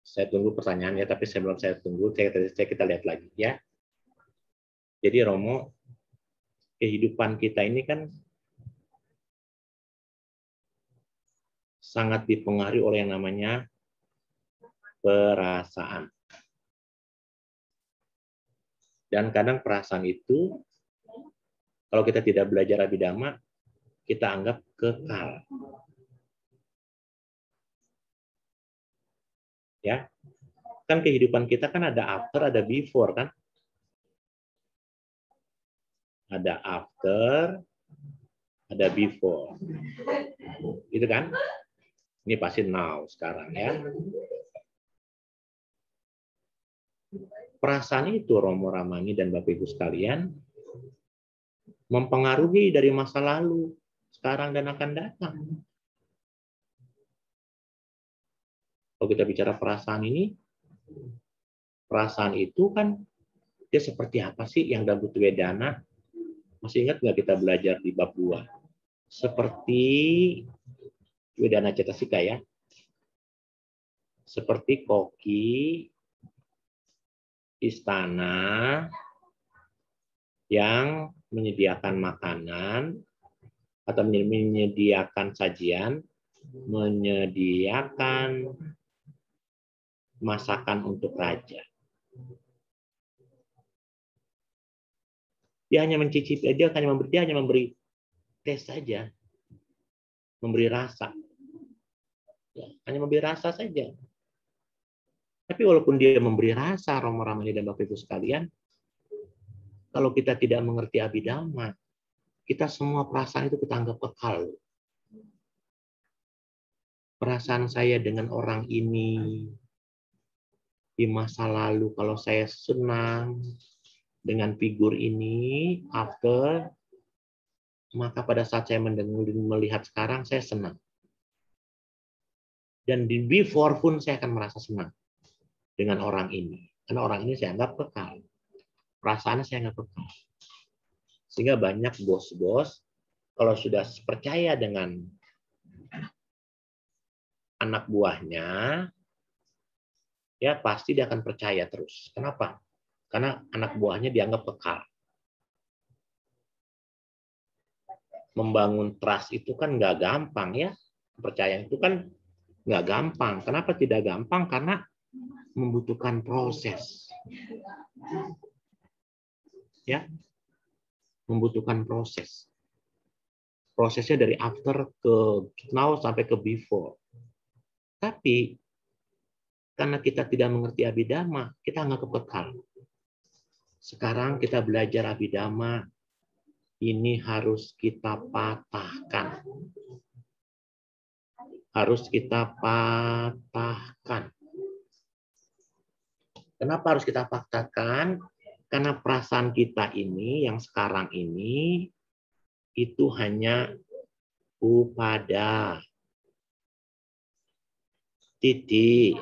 Saya tunggu pertanyaannya, tapi sebelum saya tunggu, kita lihat lagi ya. Jadi Romo, kehidupan kita ini kan sangat dipengaruhi oleh yang namanya perasaan. Dan kadang perasaan itu, kalau kita tidak belajar abhidhamma, kita anggap kekal. Ya, kan kehidupan kita kan ada after, ada before kan? Ada after, ada before. Gitu kan? Ini pasti now sekarang ya. Perasaan itu, Romo Ramani dan Bapak Ibu sekalian, mempengaruhi dari masa lalu, sekarang dan akan datang. Kalau kita bicara perasaan ini, perasaan itu kan dia seperti apa sih yang dalam buku Wedana? Masih ingat nggak kita belajar di bab 2? Seperti Wedana Cetasika ya. Seperti koki, istana yang menyediakan makanan atau menyediakan sajian, menyediakan masakan untuk raja. Dia hanya mencicipi, dia hanya memberi tes saja, memberi rasa. Ya, hanya memberi rasa saja. Tapi walaupun dia memberi rasa, Romo Ramani dan Bapak Ibu sekalian, kalau kita tidak mengerti Abhidhamma, kita semua perasaan itu kita anggap kekal. Perasaan saya dengan orang ini di masa lalu, kalau saya senang dengan figur ini, after, maka pada saat saya melihat sekarang, saya senang. Dan di before pun saya akan merasa senang dengan orang ini. Karena orang ini saya anggap kekal. Perasaannya saya anggap kekal. Sehingga banyak bos-bos, kalau sudah percaya dengan anak buahnya, ya pasti dia akan percaya terus. Kenapa? Karena anak buahnya dianggap kekal. Membangun trust itu kan nggak gampang ya. Kepercayaan itu kan nggak gampang. Kenapa tidak gampang? Karena membutuhkan proses. Ya, membutuhkan proses. Prosesnya dari after ke now sampai ke before. Tapi karena kita tidak mengerti Abhidhamma, kita nggak kekal. Sekarang kita belajar Abhidhamma, ini harus kita patahkan. Harus kita patahkan. Kenapa harus kita patahkan? Karena perasaan kita ini, yang sekarang ini, itu hanya upada. Titik.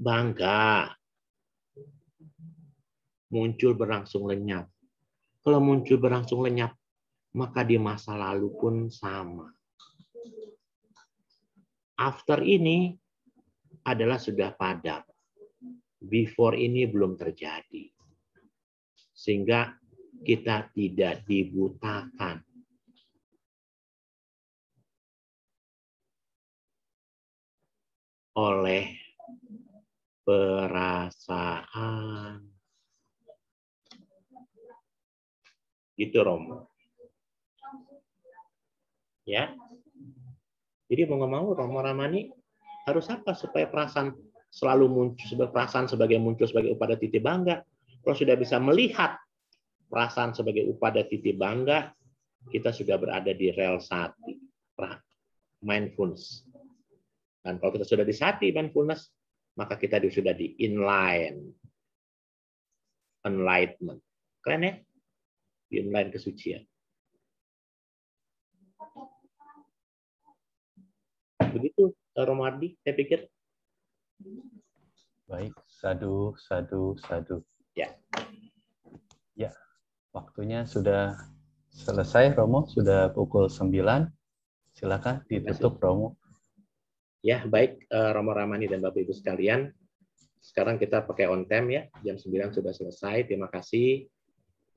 Bangga. Muncul berangsung lenyap. Kalau muncul berangsung lenyap, maka di masa lalu pun sama. After ini adalah sudah padam. Before ini belum terjadi. Sehingga kita tidak dibutakan oleh perasaan. Gitu, Romo. Ya. Jadi mau nggak mau, Romo Ramani harus apa supaya perasaan selalu muncul, perasaan sebagai muncul sebagai upada titi bangga. Kalau sudah bisa melihat perasaan sebagai upada titi bangga, kita sudah berada di rel sati, mindfulness. Dan kalau kita sudah di sati mindfulness, maka kita sudah di enlightenment. Keren ya? Di inline kesucian. Begitu, Romo Ardi, saya pikir. Baik, sadu. Ya. Ya, waktunya sudah selesai, Romo. Sudah pukul 9. Silakan ditutup, Romo. Ya, baik, Romo Ramani dan Bapak Ibu sekalian. Sekarang kita pakai on time ya, jam 9 sudah selesai. Terima kasih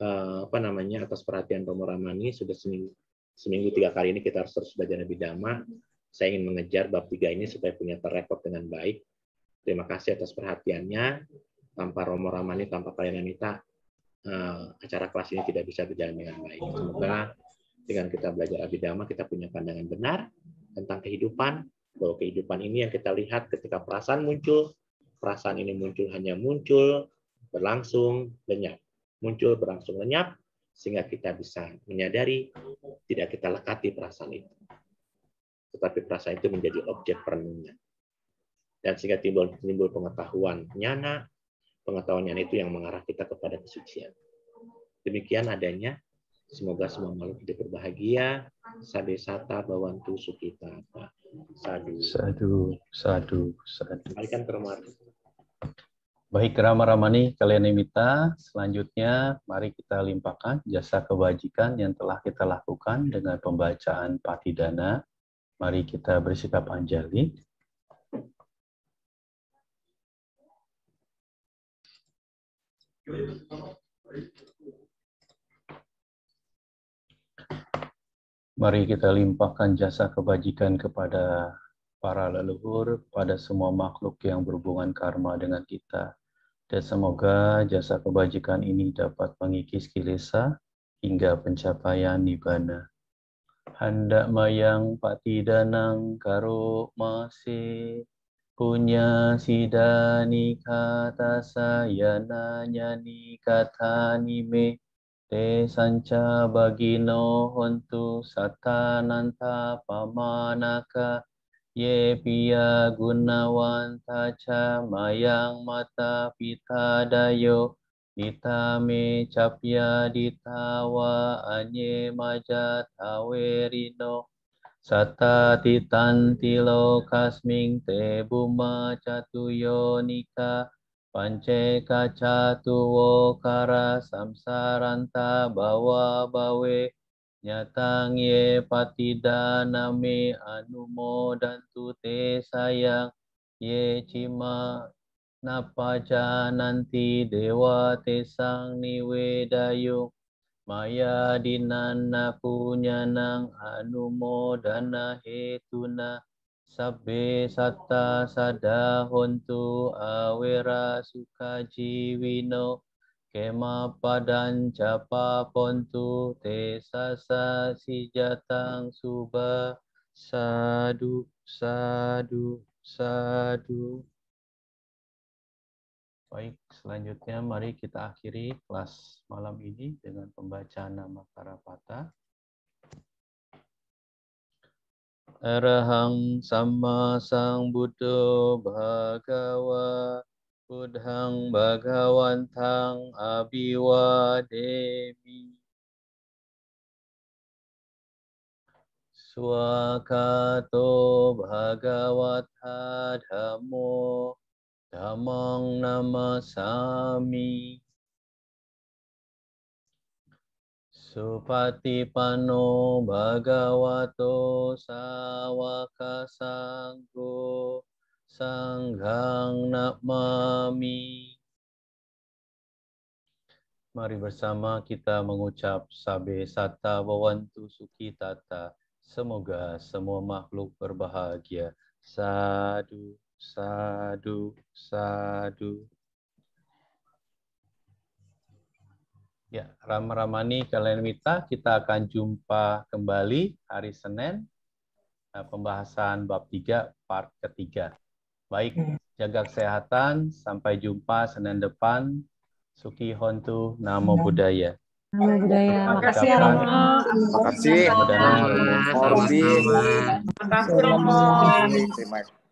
atas perhatian Romo Ramani. Sudah seminggu 3 kali ini kita harus terus belajar Abhidhamma. Saya ingin mengejar bab 3 ini supaya punya terrekod dengan baik. Terima kasih atas perhatiannya. Tanpa Romo Ramani, tanpa kalian Anita, acara kelas ini tidak bisa berjalan dengan baik. Semoga dengan kita belajar Abhidhamma, kita punya pandangan benar tentang kehidupan, bahwa kehidupan ini yang kita lihat ketika perasaan muncul, perasaan ini hanya muncul, berlangsung, lenyap. Muncul, berlangsung, lenyap, sehingga kita bisa menyadari tidak kita lekati perasaan itu. Tetapi perasaan itu menjadi objek perenungan. Dan sehingga timbul pengetahuan nyana, pengetahuan nyana itu yang mengarah kita kepada kesucian. Demikian adanya. Semoga semua makhluk hidup berbahagia. Sade sata bawantu sukita. Sadu. Balikan ke rumah. Baik, Rama Ramani, kalian Nimita, selanjutnya mari kita limpahkan jasa kebajikan yang telah kita lakukan dengan pembacaan Patidana. Mari kita bersikap anjali. Mari kita limpahkan jasa kebajikan kepada para leluhur, pada semua makhluk yang berhubungan karma dengan kita. Dan semoga jasa kebajikan ini dapat mengikis kilesa hingga pencapaian nibbana. Hendak mayang patidanang karo masih Punya sidani kata sayana nyani kata nime te sanca bagino hontu satananta pamanaka ye piya gunawanta ca mayang mata pita dayo ditame capya ditawa anye maja tawerino Sata titanti lokasming te buma catuyo nika pance kacatuwo kara samsaranta bawa bawe nyatang ye patidana me anumo dantu te sayang ye cima napaja nanti dewa te sang niwedayung Maya dinana punyanang anumodana hetuna sabbe satta sada hontu awera sukajiwino kema padan capa pontu te sasa sijatang suba sadu sadu sadu. Baik, selanjutnya mari kita akhiri kelas malam ini dengan pembacaan nama Karapata. Arahang Samma Sang Buddho Bhagawa Buddhang Bhagawantang Abhiwademi Swakato Bhagawata Dhammo Dhammang namasami Supatipanno bhagavato sawaka sangho sanghang namami. Mari bersama kita mengucap Sabe Satta Bhavantu Sukhi Tata. Semoga semua makhluk berbahagia. Sadu. Sadu, sadu. Ya, Rama-Ramani kalian Mita, kita akan jumpa kembali hari Senin, pembahasan bab 3, part ketiga. Baik, jaga kesehatan, sampai jumpa Senin depan. Sukhi Hontu, Namo Buddhaya. Namo Buddhaya. Makasih ya Romo. Makasih. Mudah-mudahan Terima kasih. Makasih Romo. Terima kasih.